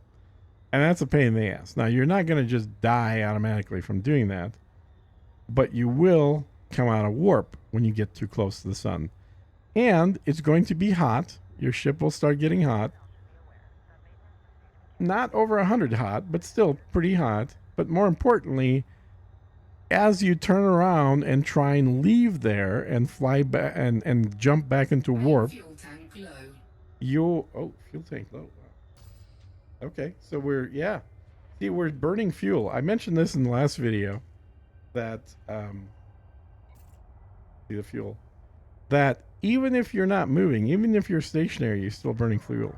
And that's a pain in the ass. Now, you're not going to just die automatically from doing that, but you will come out of warp when you get too close to the sun. And it's going to be hot. Your ship will start getting hot. Not over 100 hot, but still pretty hot. But more importantly, as you turn around and try and leave there and fly back and jump back into warp, Fuel tank low. fuel tank low. Okay, so we're burning fuel. I mentioned this in the last video that see the fuel, that even if you're not moving, even if you're stationary, you're still burning fuel.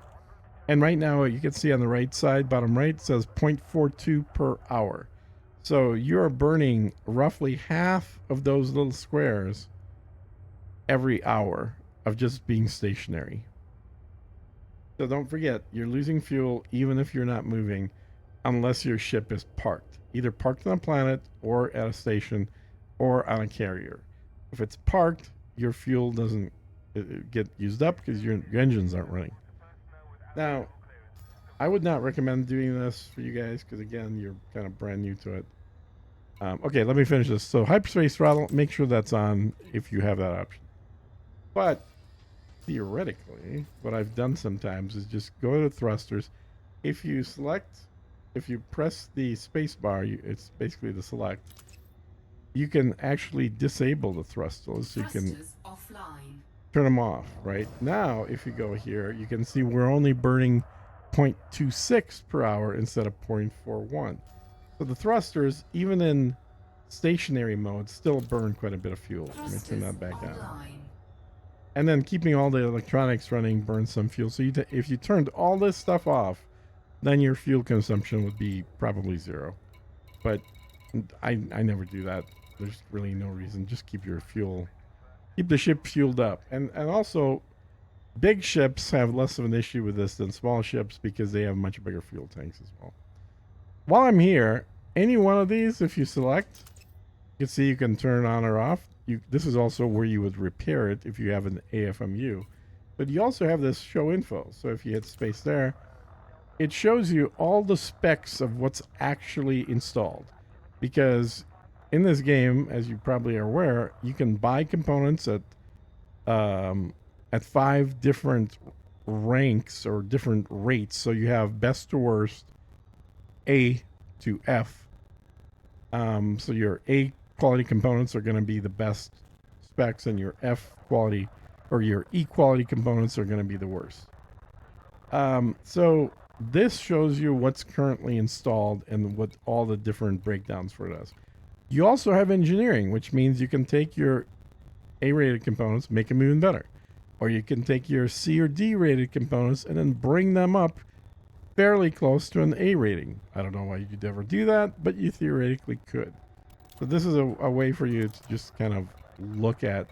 And right now you can see on the right side, bottom right, it says 0.42 per hour. So you're burning roughly half of those little squares every hour of just being stationary. So don't forget, you're losing fuel even if you're not moving, unless your ship is parked. Either parked on a planet or at a station or on a carrier. If it's parked, your fuel doesn't get used up because your engines aren't running. Now, I would not recommend doing this for you guys because, again, you're kind of brand new to it. Okay, let me finish this. So hyperspace throttle, make sure that's on if you have that option. But theoretically, what I've done sometimes is just go to thrusters. If you press the space bar, it's basically the select, you can actually disable the thrusters. So you can Offline. turn them off. Right now, if you go here, you can see we're only burning 0.26 per hour instead of 0.41. So the thrusters, even in stationary mode, still burn quite a bit of fuel. Let me turn that back on. And then keeping all the electronics running burns some fuel. So if you turned all this stuff off, then your fuel consumption would be probably zero. But I never do that. There's really no reason. Just keep the ship fueled up. And also, big ships have less of an issue with this than small ships because they have much bigger fuel tanks as well. While I'm here, any one of these, if you select, you can see you can turn on or off. This is also where you would repair it if you have an AFMU. But you also have this show info. So if you hit space there, it shows you all the specs of what's actually installed. Because in this game, as you probably are aware, you can buy components at 5 different ranks or different rates. So you have best to worst, A to F. So your A quality components are going to be the best specs, and your F quality or your E quality components are going to be the worst. So this shows you what's currently installed and what all the different breakdowns for it is. You also have engineering, which means you can take your A-rated components, make them even better. Or you can take your C or D rated components and then bring them up fairly close to an A rating. I don't know why you'd ever do that, but you theoretically could. So this is a way for you to just kind of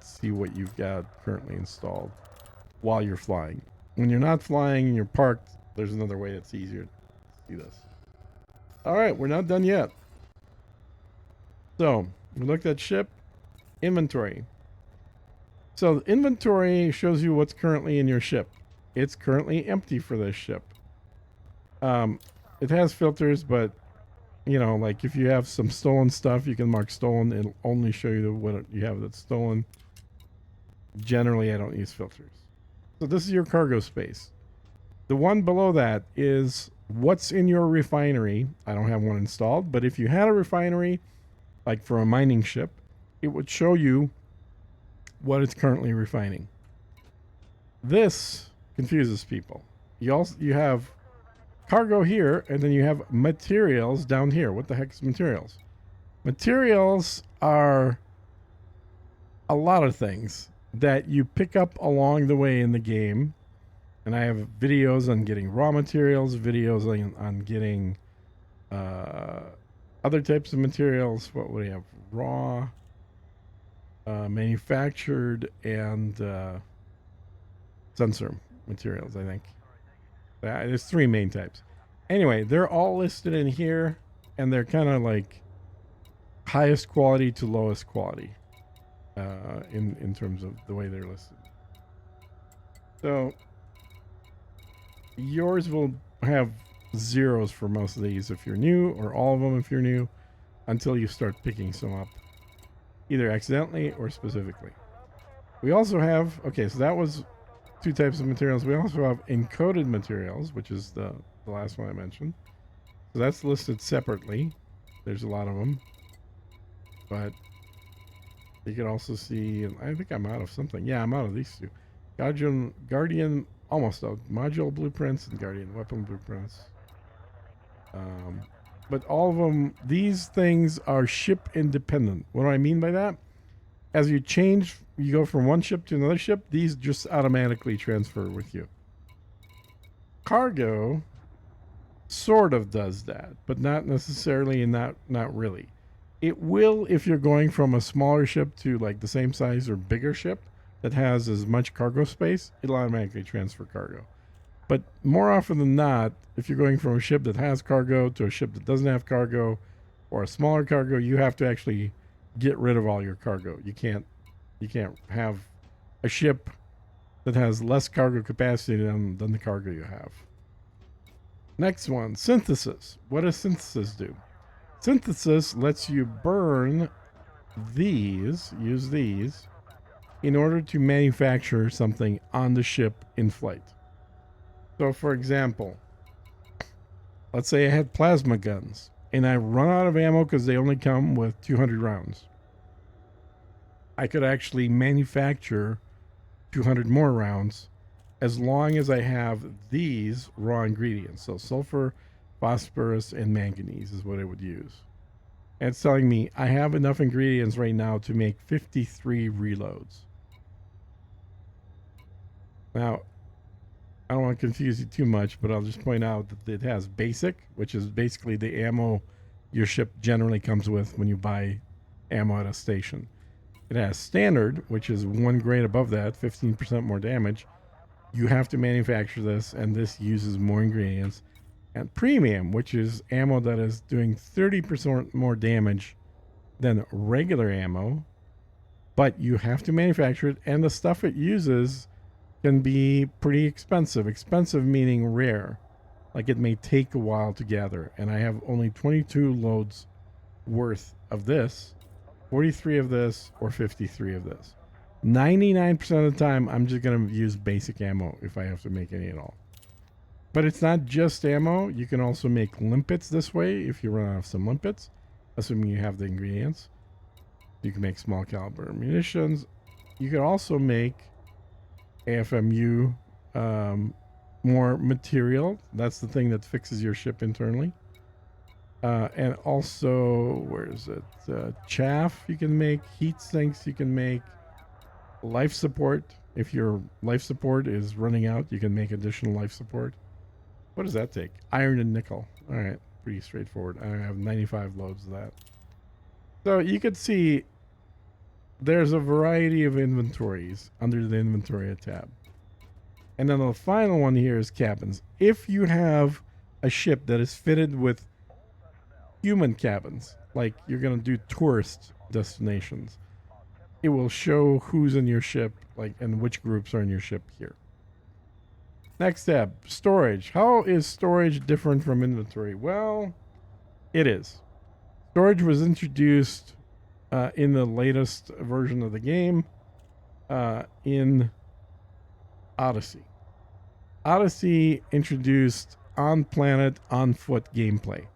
see what you've got currently installed while you're flying. When you're not flying and you're parked, there's another way that's easier to see this. All right, we're not done yet. So we looked at ship inventory. So inventory shows you what's currently in your ship. It's currently empty for this ship. It has filters, but you know, like if you have some stolen stuff, you can mark stolen. It'll only show you what you have that's stolen. Generally, I don't use filters. So this is your cargo space. The one below that is what's in your refinery. I don't have one installed, but if you had a refinery, like for a mining ship, it would show you what it's currently refining. This confuses people. You have cargo here, and then you have materials down here. What the heck is materials? Materials are a lot of things that you pick up along the way in the game. And I have videos on getting raw materials, videos on getting other types of materials. What would we have? Raw, manufactured, and sensor materials, I think. There's 3 main types. Anyway, they're all listed in here, and they're kind of like highest quality to lowest quality in terms of the way they're listed. So yours will have zeros for most of these if you're new, or all of them if you're new, until you start picking some up, either accidentally or specifically. We also have, okay, so that was 2 types of materials. We also have encoded materials, which is the last one I mentioned. So that's listed separately. There's a lot of them. But you can also see, I think I'm out of something. Yeah, I'm out of these 2. Guardian almost out. Module blueprints and Guardian weapon blueprints. But all of them, these things are ship independent. What do I mean by that? As you change, you go from one ship to another ship, these just automatically transfer with you. Cargo sort of does that, but not necessarily, and not really. It will if you're going from a smaller ship to like the same size or bigger ship that has as much cargo space, it'll automatically transfer cargo. But more often than not, if you're going from a ship that has cargo to a ship that doesn't have cargo, or a smaller cargo, you have to actually get rid of all your cargo. You can't have a ship that has less cargo capacity than the cargo you have. Next one, synthesis. What does synthesis do? Synthesis lets you burn use these, in order to manufacture something on the ship in flight. So for example, let's say I had plasma guns and I run out of ammo because they only come with 200 rounds. I could actually manufacture 200 more rounds as long as I have these raw ingredients. So sulfur, phosphorus, and manganese is what I would use. And it's telling me I have enough ingredients right now to make 53 reloads. Now, I don't want to confuse you too much, but I'll just point out that it has basic, which is basically the ammo your ship generally comes with when you buy ammo at a station. It has standard, which is 1 grade above that, 15% more damage. You have to manufacture this, and this uses more ingredients. And premium, which is ammo that is doing 30% more damage than regular ammo, but you have to manufacture it, and the stuff it uses can be pretty expensive. Expensive meaning rare. Like it may take a while to gather. And I have only 22 loads worth of this, 43 of this, or 53 of this. 99% of the time, I'm just going to use basic ammo if I have to make any at all. But it's not just ammo. You can also make limpets this way if you run out of some limpets, assuming you have the ingredients. You can make small caliber munitions. You can also make AFMU, more material. That's the thing that fixes your ship internally. And also, where is it? Chaff you can make, heat sinks you can make, life support. If your life support is running out, you can make additional life support. What does that take? Iron and nickel. All right, pretty straightforward. I have 95 loads of that. So you could see there's a variety of inventories under the inventory tab. And then the final one here is cabins. If you have a ship that is fitted with human cabins, like you're going to do tourist destinations, it will show who's in your ship, like, and which groups are in your ship here. Next tab, storage. How is storage different from inventory? Well, it is. Storage was introduced in the latest version of the game in Odyssey. Odyssey introduced on planet, on foot gameplay.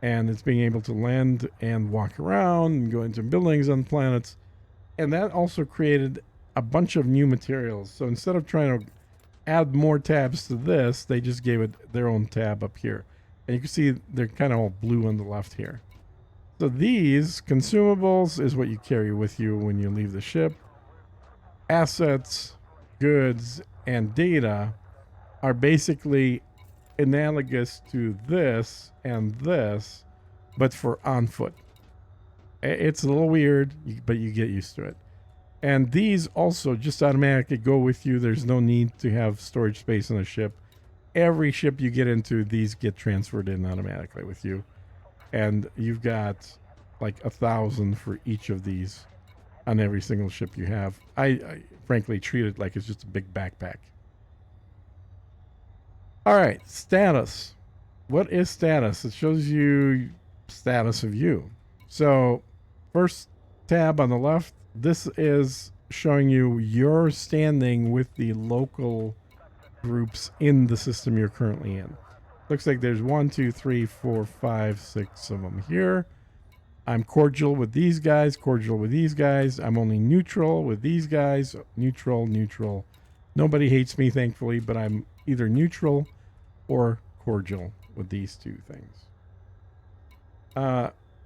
And it's being able to land and walk around and go into buildings on planets. And that also created a bunch of new materials. So instead of trying to add more tabs to this, they just gave it their own tab up here. And you can see they're kind of all blue on the left here. So these consumables is what you carry with you when you leave the ship. Assets, goods, and data are basically analogous to this and this, but for on foot. It's a little weird, but you get used to it. And these also just automatically go with you. There's no need to have storage space on a ship. Every ship you get into, these get transferred in automatically with you. And you've got like 1,000 for each of these on every single ship you have. I frankly treat it like it's just a big backpack. All right, status. What is status? It shows you status of you. So first tab on the left, this is showing you your standing with the local groups in the system you're currently in. Looks like there's 1, 2, 3, 4, 5, 6 of them here. I'm cordial with these guys, cordial with these guys. I'm only neutral with these guys, neutral, neutral. Nobody hates me, thankfully, but I'm either neutral or cordial with these two things.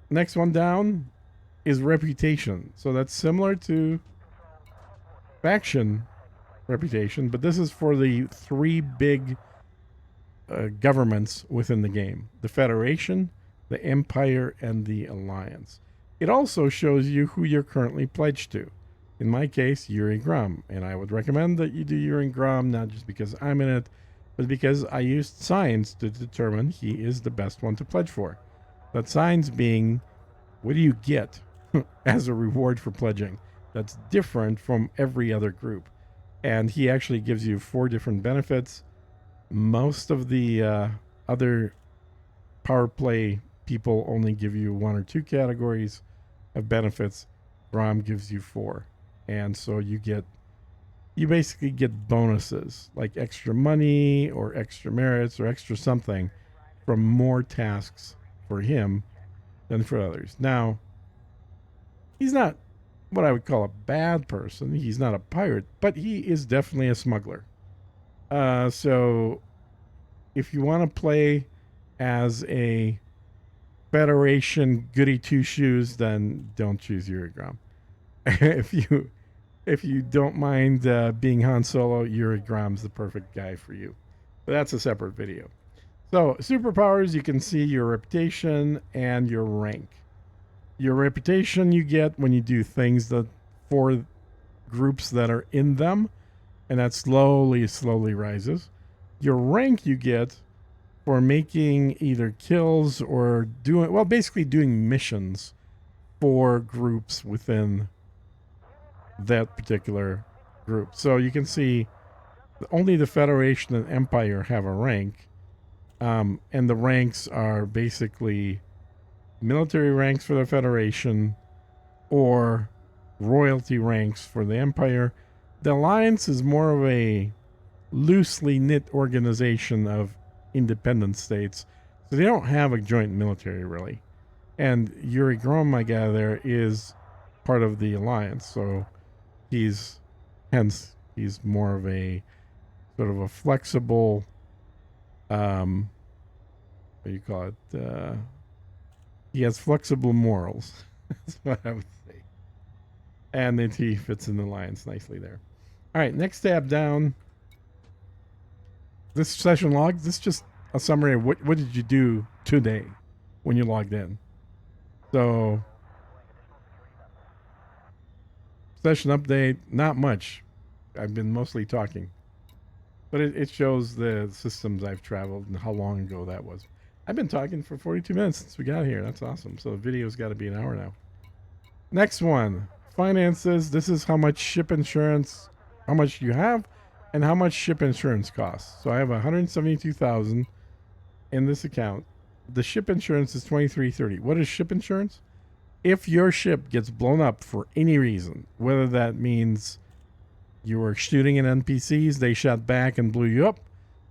Next one down is reputation. So that's similar to faction reputation, but this is for the three big governments within the game: the Federation, the Empire, and the Alliance. It also shows you who you're currently pledged to. In my case, Yuri Grom, and I would recommend that you do Yuri Grom not just because I'm in it, but because I used signs to determine he is the best one to pledge for. That signs being, what do you get as a reward for pledging that's different from every other group? And he actually gives you 4 different benefits. Most of the other power play people only give you 1 or 2 categories of benefits. Grom gives you 4. And so you basically get bonuses like extra money or extra merits or extra something from more tasks for him than for others. Now, he's not what I would call a bad person. He's not a pirate, but he is definitely a smuggler. So if you want to play as a Federation goody two shoes, then don't choose Yuri Grom. If you don't mind being Han Solo, Yuri Grom's the perfect guy for you. But that's a separate video. So superpowers, you can see your reputation and your rank. Your reputation you get when you do things that for groups that are in them, and that slowly rises. Your rank you get for making either kills or basically doing missions for groups within that particular group. So you can see only the Federation and Empire have a rank, and the ranks are basically military ranks for the Federation or royalty ranks for the Empire. The Alliance is more of a loosely knit organization of independent states, so they don't have a joint military really. And Yuri Grom, I gather, is part of the Alliance, so he's more of a sort of a flexible, what do you call it? He has flexible morals. That's what I would say. And then he fits in the Alliance nicely there. All right, next tab down. This session log, this is just a summary of what did you do today when you logged in. So, session update, not much. I've been mostly talking. But it shows the systems I've traveled and how long ago that was. I've been talking for 42 minutes since we got here. That's awesome. So the video's got to be an hour now. Next one, finances. This is how much ship insurance, how much you have, and how much ship insurance costs. So I have 172,000 in this account. The ship insurance is 2330. What is ship insurance? If your ship gets blown up for any reason, whether that means you were shooting at NPCs, they shot back and blew you up,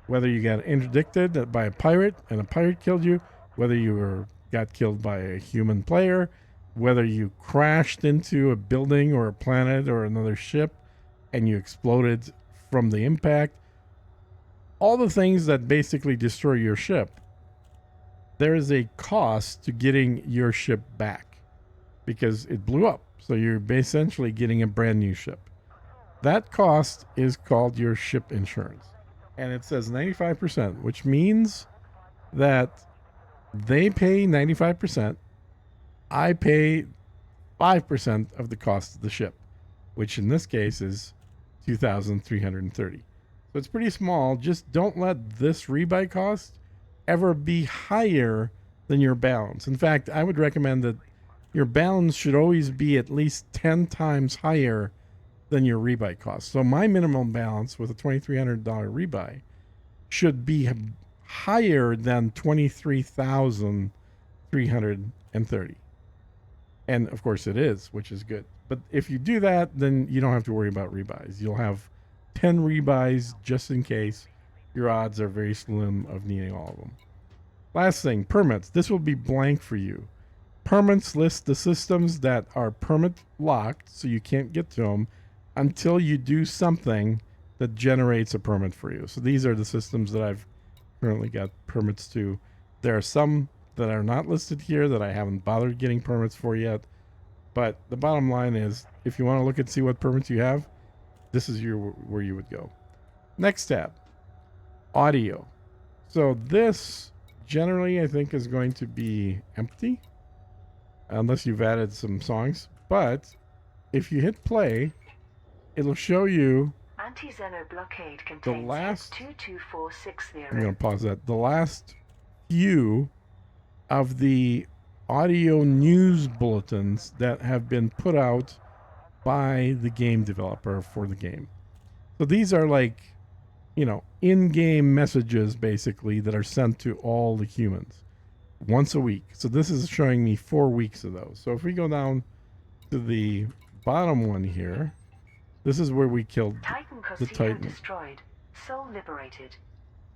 whether you got interdicted by a pirate and a pirate killed you, whether you got killed by a human player, whether you crashed into a building or a planet or another ship and you exploded from the impact, all the things that basically destroy your ship, there is a cost to getting your ship back because it blew up. So you're essentially getting a brand new ship. That cost is called your ship insurance. And it says 95%, which means that they pay 95%. I pay 5% of the cost of the ship, which in this case is 2,330. So it's pretty small. Just don't let this rebuy cost ever be higher than your balance. In fact, I would recommend that your balance should always be at least 10 times higher than your rebuy cost. So my minimum balance with a $2,300 rebuy should be higher than 23,330. And of course it is, which is good. But if you do that, then you don't have to worry about rebuys. You'll have 10 rebuys just in case. Your odds are very slim of needing all of them. Last thing, permits. This will be blank for you. Permits list the systems that are permit locked, so you can't get to them until you do something that generates a permit for you. So these are the systems that I've currently got permits to. There are some that are not listed here that I haven't bothered getting permits for yet. But the bottom line is, if you want to look and see what permits you have, this is where you would go. Next tab, audio. So this generally I think is going to be empty unless you've added some songs. But if you hit play, it'll show you Anti-Xeno blockade contains last 22460. I'm going to pause that. The last few of the audio news bulletins that have been put out by the game developer for the game. So these are like, in-game messages basically that are sent to all the humans once a week. So this is showing me 4 weeks of those. So if we go down to the bottom one here, this is where we killed Titan the Cosio Titan. destroyed. Soul liberated.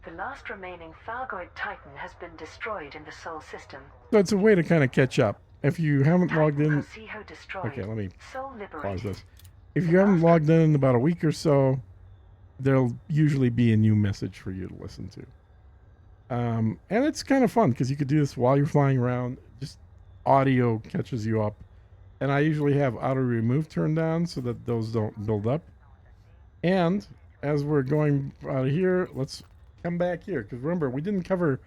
The last remaining Thargoid Titan has been destroyed in the Sol system. So it's a way to kind of catch up. If you haven't logged Titan in, Cosio destroyed. okay, let me Soul pause liberated. this. If you haven't logged in about a week or so, there'll usually be a new message for you to listen to. And it's kind of fun because you could do this while you're flying around. Just audio catches you up. And I usually have auto remove turned on so that those don't build up. And as we're going out of here, let's come back here. Because remember, we didn't cover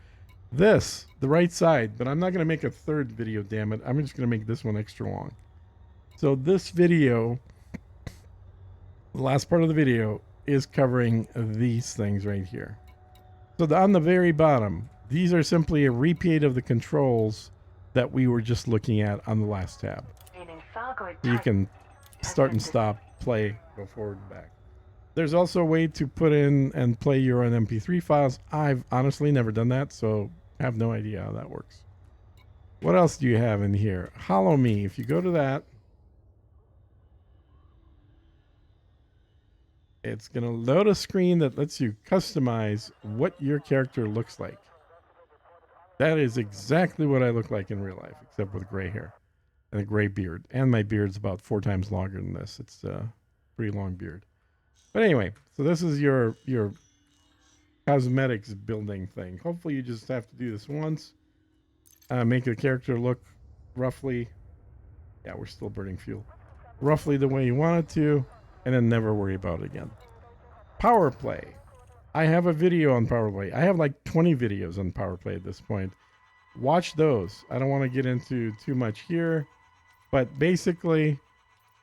this, the right side. But I'm not going to make a third video, damn it. I'm just going to make this one extra long. So this video, the last part of the video, is covering these things right here. So on the very bottom, these are simply a repeat of the controls that we were just looking at on the last tab. You can start and stop, play, go forward and back. There's also a way to put in and play your own MP3 files. I've honestly never done that, so I have no idea how that works. What else do you have in here? Hollow Me. If you go to that, it's going to load a screen that lets you customize what your character looks like. That is exactly what I look like in real life, except with gray hair and a gray beard. And my beard's about 4 times longer than this. It's a pretty long beard. But anyway, so this is your cosmetics building thing. Hopefully you just have to do this once. Make the character look roughly, yeah, we're still burning fuel, roughly the way you want it to, and then never worry about it again. Power Play. I have a video on Power Play. I have like 20 videos on Power Play at this point. Watch those. I don't want to get into too much here, but basically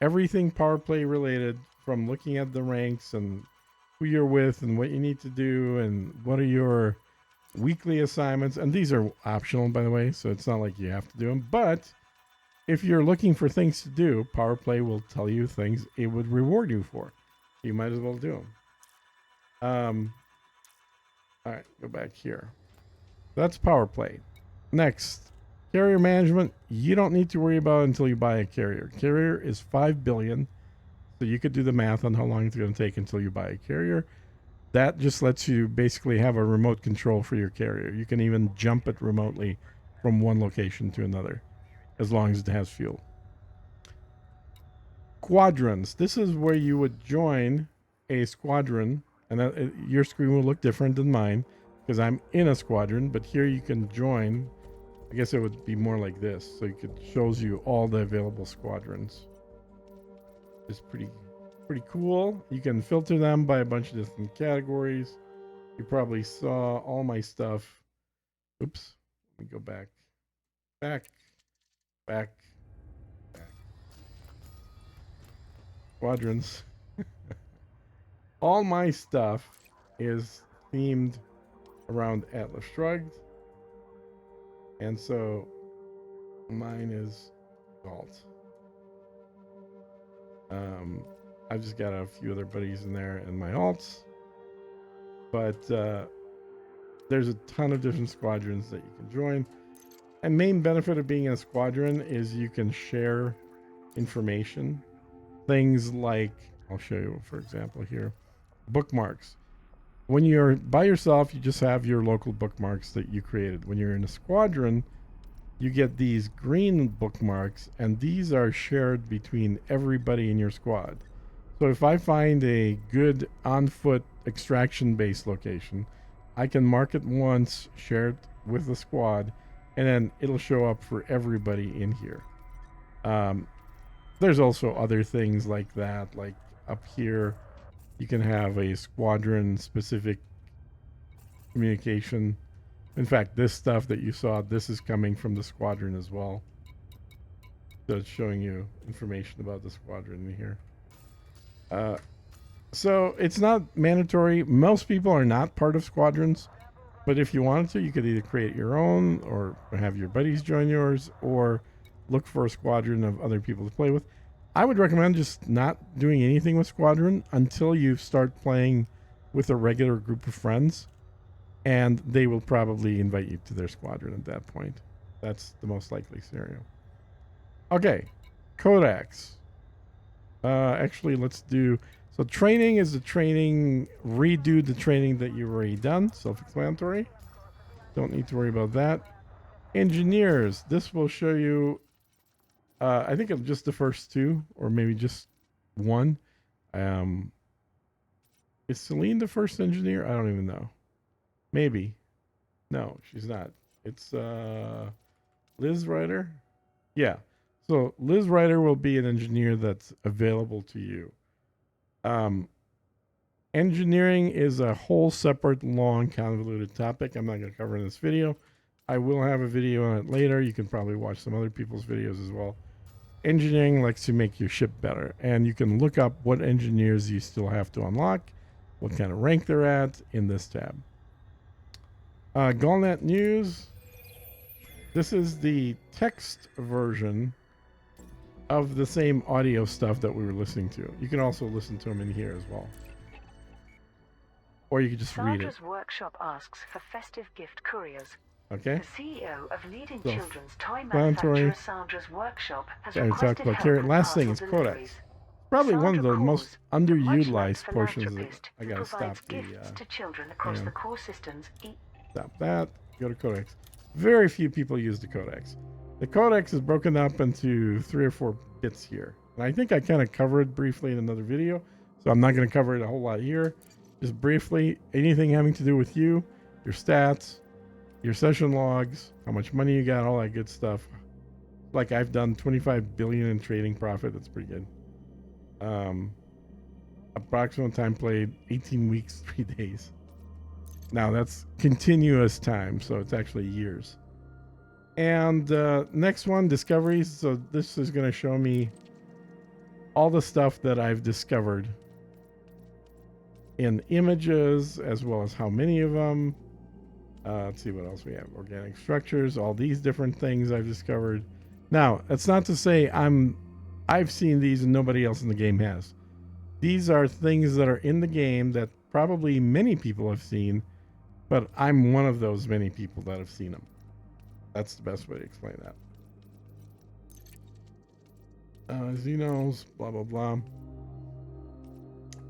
everything Power Play related, from looking at the ranks and who you're with and what you need to do and what are your weekly assignments. And these are optional, by the way, so it's not like you have to do them. But if you're looking for things to do, PowerPlay will tell you things it would reward you for. You might as well do them. All right, go back here. That's PowerPlay. Next, carrier management. You don't need to worry about it until you buy a carrier. Carrier is 5 billion. So you could do the math on how long it's going to take until you buy a carrier. That just lets you basically have a remote control for your carrier. You can even jump it remotely from one location to another, as long as it has fuel. Squadrons. This is where you would join a squadron, and your screen will look different than mine because I'm in a squadron. But here you can join. I guess it would be more like this, so it shows you all the available squadrons. It's pretty cool. You can filter them by a bunch of different categories. You probably saw all my stuff. Oops. Let me go back. Squadrons. All my stuff is themed around Atlas Shrugged. And so mine is Galt. I've just got a few other buddies in there and my alts. But there's a ton of different squadrons that you can join. And main benefit of being in a squadron is you can share information. Things like, I'll show you, for example, here, bookmarks. When you're by yourself, you just have your local bookmarks that you created. When you're in a squadron, you get these green bookmarks, and these are shared between everybody in your squad. So if I find a good on-foot extraction base location, I can mark it once, share it with the squad, and then it'll show up for everybody in here. There's also other things like that, like up here, you can have a squadron-specific communication. In fact, this stuff that you saw, this is coming from the squadron as well. So it's showing you information about the squadron in here. So it's not mandatory. Most people are not part of squadrons, but if you wanted to, you could either create your own or have your buddies join yours or look for a squadron of other people to play with. I would recommend just not doing anything with squadron until you start playing with a regular group of friends. And they will probably invite you to their squadron at that point. That's the most likely scenario. Okay, Codex. Actually, let's do... So training is the training. Redo the training that you've already done. Self-explanatory. Don't need to worry about that. Engineers. This will show you... I think of just the first two, or maybe just one. Is Celine the first engineer? I don't even know. Maybe. No, she's not. It's Liz Ryder. Yeah. So Liz Ryder will be an engineer that's available to you. Engineering is a whole separate, long, convoluted topic. I'm not going to cover in this video. I will have a video on it later. You can probably watch some other people's videos as well. Engineering likes to make your ship better. And you can look up what engineers you still have to unlock, what kind of rank they're at in this tab. Galnet News. This is the text version of the same audio stuff that we were listening to. You can also listen to them in here as well. Or you can just read it. Sandra's Workshop asks for festive gift couriers. Okay. The CEO of leading So, children's toy explanatory. manufacturer Sandra's Workshop has Sorry, requested talked about help carrot. with Last thing is parcel Codex. deliveries. Probably one of the Sandra most Paws, the underutilized much-loved portions of it. philanthropist I who gotta provides stop the gifts to children across yeah. the core systems. Stop that. Go to Codex. Very few people use the Codex. The Codex is broken up into 3 or 4 bits here. And I think I kind of covered briefly in another video, so I'm not going to cover it a whole lot here. Just briefly, anything having to do with you, your stats, your session logs, how much money you got, all that good stuff. Like I've done 25 billion in trading profit. That's pretty good. Approximate time played 18 weeks, 3 days. Now that's continuous time, so it's actually years. And next one, discoveries. So this is going to show me all the stuff that I've discovered in images, as well as how many of them. Let's see what else we have. Organic structures, all these different things I've discovered. Now, that's not to say I've seen these and nobody else in the game has. These are things that are in the game that probably many people have seen, but I'm one of those many people that have seen them. That's the best way to explain that. Xenos, blah, blah, blah.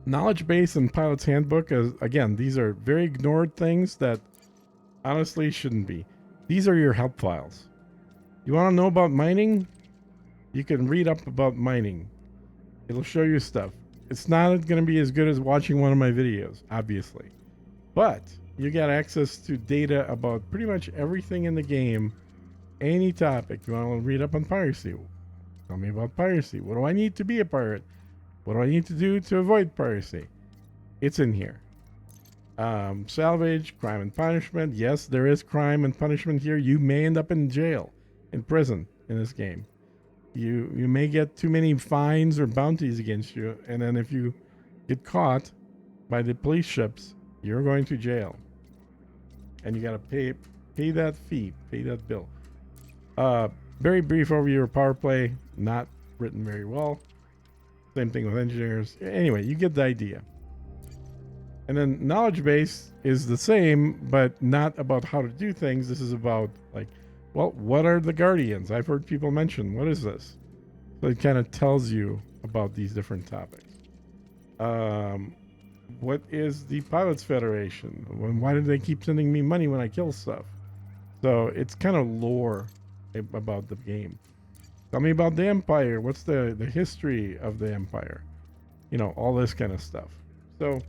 Knowledge base and pilot's handbook, again, these are very ignored things that honestly shouldn't be. These are your help files. You want to know about mining? You can read up about mining. It'll show you stuff. It's not going to be as good as watching one of my videos, obviously. But you got access to data about pretty much everything in the game. Any topic. You want to read up on piracy? Tell me about piracy. What do I need to be a pirate? What do I need to do to avoid piracy? It's in here. Salvage, crime and punishment. Yes, there is crime and punishment here. You may end up in jail, in prison in this game. You may get too many fines or bounties against you, and then if you get caught by the police ships, you're going to jail. And you got to pay that fee, pay that bill. Very brief overview of power play, not written very well. Same thing with engineers. Anyway, you get the idea. And then knowledge base is the same, but not about how to do things. This is about like, well, what are the Guardians? I've heard people mention, what is this? So it kind of tells you about these different topics. What is the Pilots Federation? Why do they keep sending me money when I kill stuff? So it's kind of lore about the game. Tell me about the Empire. What's the history of the Empire? You know, all this kind of stuff. So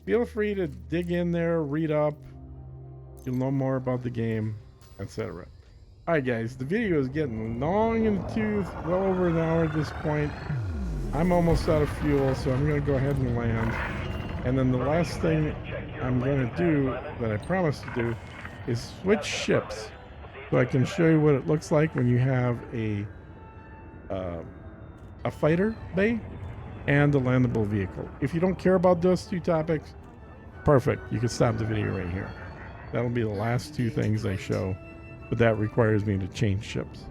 feel free to dig in there, read up. You'll know more about the game, etc. Alright guys, the video is getting long in the tooth, well over an hour at this point. I'm almost out of fuel, so I'm going to go ahead and land. And then the last thing I'm going to do, that I promised to do, is switch ships. So I can show you what it looks like when you have a fighter bay and a landable vehicle. If you don't care about those two topics, perfect. You can stop the video right here. That'll be the last two things I show, but that requires me to change ships.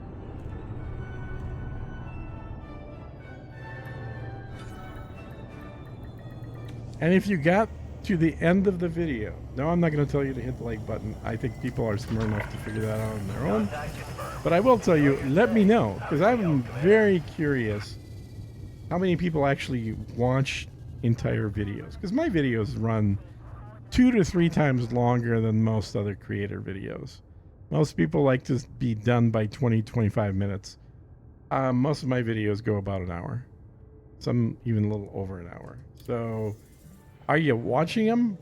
And if you got to the end of the video, no, I'm not going to tell you to hit the like button. I think people are smart enough to figure that out on their own. But I will tell you, let me know, because I'm very curious how many people actually watch entire videos. Because my videos run 2 to 3 times longer than most other creator videos. Most people like to be done by 20-25 minutes. Most of my videos go about an hour. Some even a little over an hour. So are you watching them?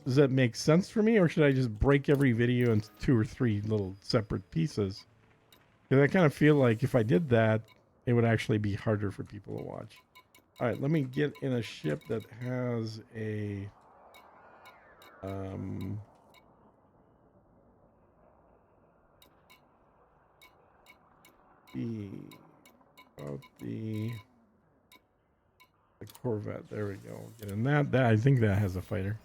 Does that make sense for me? Or should I just break every video into 2 or 3 little separate pieces? Because I kind of feel like if I did that, it would actually be harder for people to watch. All right, let me get in a ship that has a... the Corvette. There we go. Get in that. I think that has a fighter.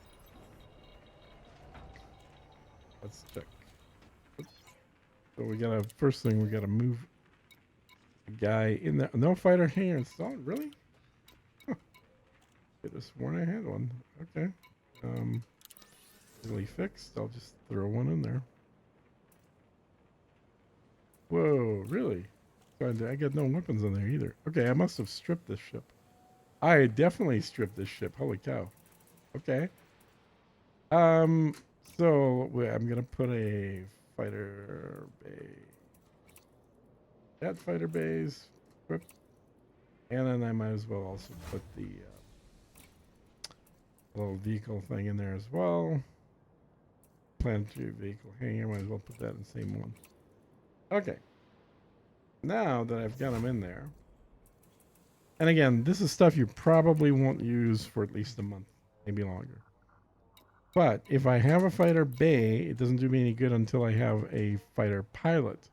Let's check. So we gotta, first thing, we gotta move the guy in there. No fighter here installed? Really? Huh. Could have sworn I had one. Okay. Easily fixed. I'll just throw one in there. Whoa, really? I got no weapons on there either. Okay, I must have stripped this ship. I definitely stripped this ship. Holy cow. Okay. So I'm gonna put a fighter bay. That fighter bays. And then I might as well also put the little vehicle thing in there as well. Planetary vehicle hangar. Might as well put that in the same one. Okay. Now that I've got them in there. And again, this is stuff you probably won't use for at least a month, maybe longer. But if I have a fighter bay, it doesn't do me any good until I have a fighter pilot.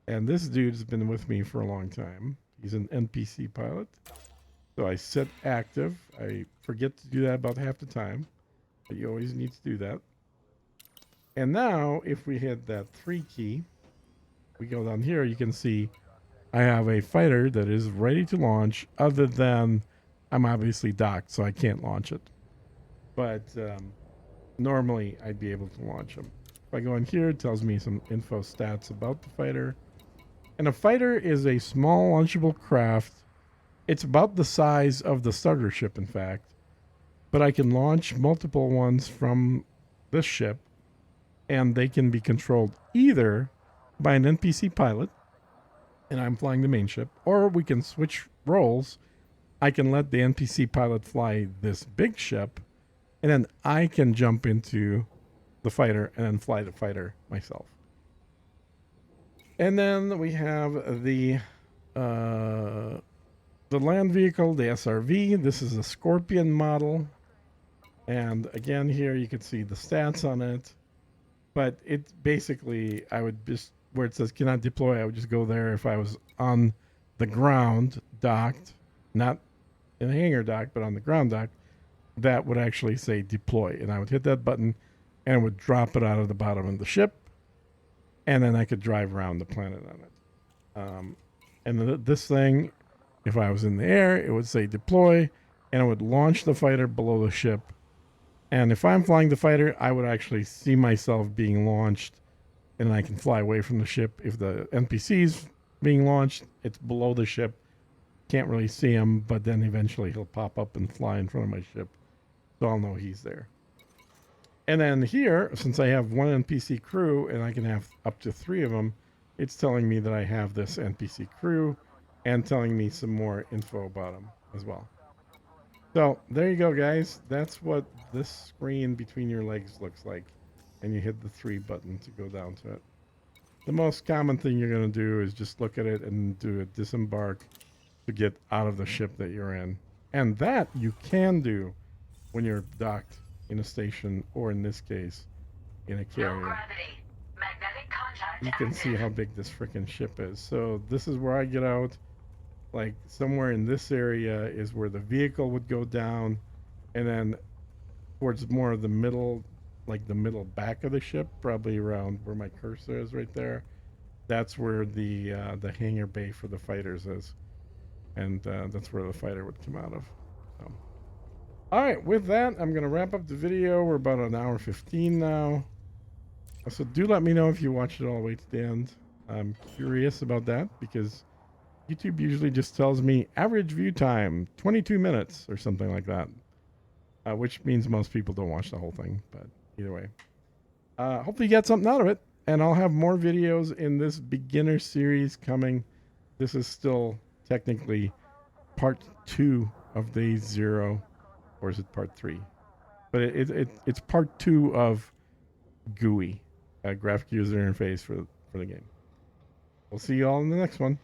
And this dude's been with me for a long time. He's an NPC pilot. So I set active. I forget to do that about half the time, but you always need to do that. And now, if we hit that 3 key, we go down here, you can see I have a fighter that is ready to launch, other than I'm obviously docked, so I can't launch it. But normally, I'd be able to launch them. If I go in here, it tells me some info stats about the fighter. And a fighter is a small launchable craft. It's about the size of the starter ship, in fact. But I can launch multiple ones from this ship, and they can be controlled either by an NPC pilot, and I'm flying the main ship, or we can switch roles. I can let the NPC pilot fly this big ship, and then I can jump into the fighter and then fly the fighter myself. And then we have the land vehicle, the SRV. This is a Scorpion model. And again, here you can see the stats on it. But it basically, I would just, where it says cannot deploy, I would just go there if I was on the ground docked, not in a hangar dock, but on the ground dock. That would actually say deploy. And I would hit that button and it would drop it out of the bottom of the ship. And then I could drive around the planet on it. And this thing, if I was in the air, it would say deploy, and it would launch the fighter below the ship. And if I'm flying the fighter, I would actually see myself being launched, and I can fly away from the ship. If the NPC's being launched, it's below the ship. Can't really see him, but then eventually he'll pop up and fly in front of my ship. So I'll know he's there. And then here, since I have one NPC crew and I can have up to 3 of them, it's telling me that I have this NPC crew and telling me some more info about them as well. So there you go, guys. That's what this screen between your legs looks like. And you hit the 3 button to go down to it. The most common thing you're going to do is just look at it and do a disembark to get out of the ship that you're in. And that you can do when you're docked in a station, or in this case, in a carrier. No gravity. Magnetic contact You can active. see how big this freaking ship is. So this is where I get out. Like somewhere in this area is where the vehicle would go down, and then towards more of the middle, like the middle back of the ship, probably around where my cursor is right there. That's where the hangar bay for the fighters is, and that's where the fighter would come out of. So. All right, with that, I'm going to wrap up the video. We're about an hour 15 now. So do let me know if you watched it all the way to the end. I'm curious about that because YouTube usually just tells me average view time, 22 minutes or something like that. Which means most people don't watch the whole thing, but either way. Hopefully you got something out of it. And I'll have more videos in this beginner series coming. This is still technically part 2 of day 0. Or is it part 3? But it's part 2 of GUI, graphic user interface for the game. We'll see you all in the next one.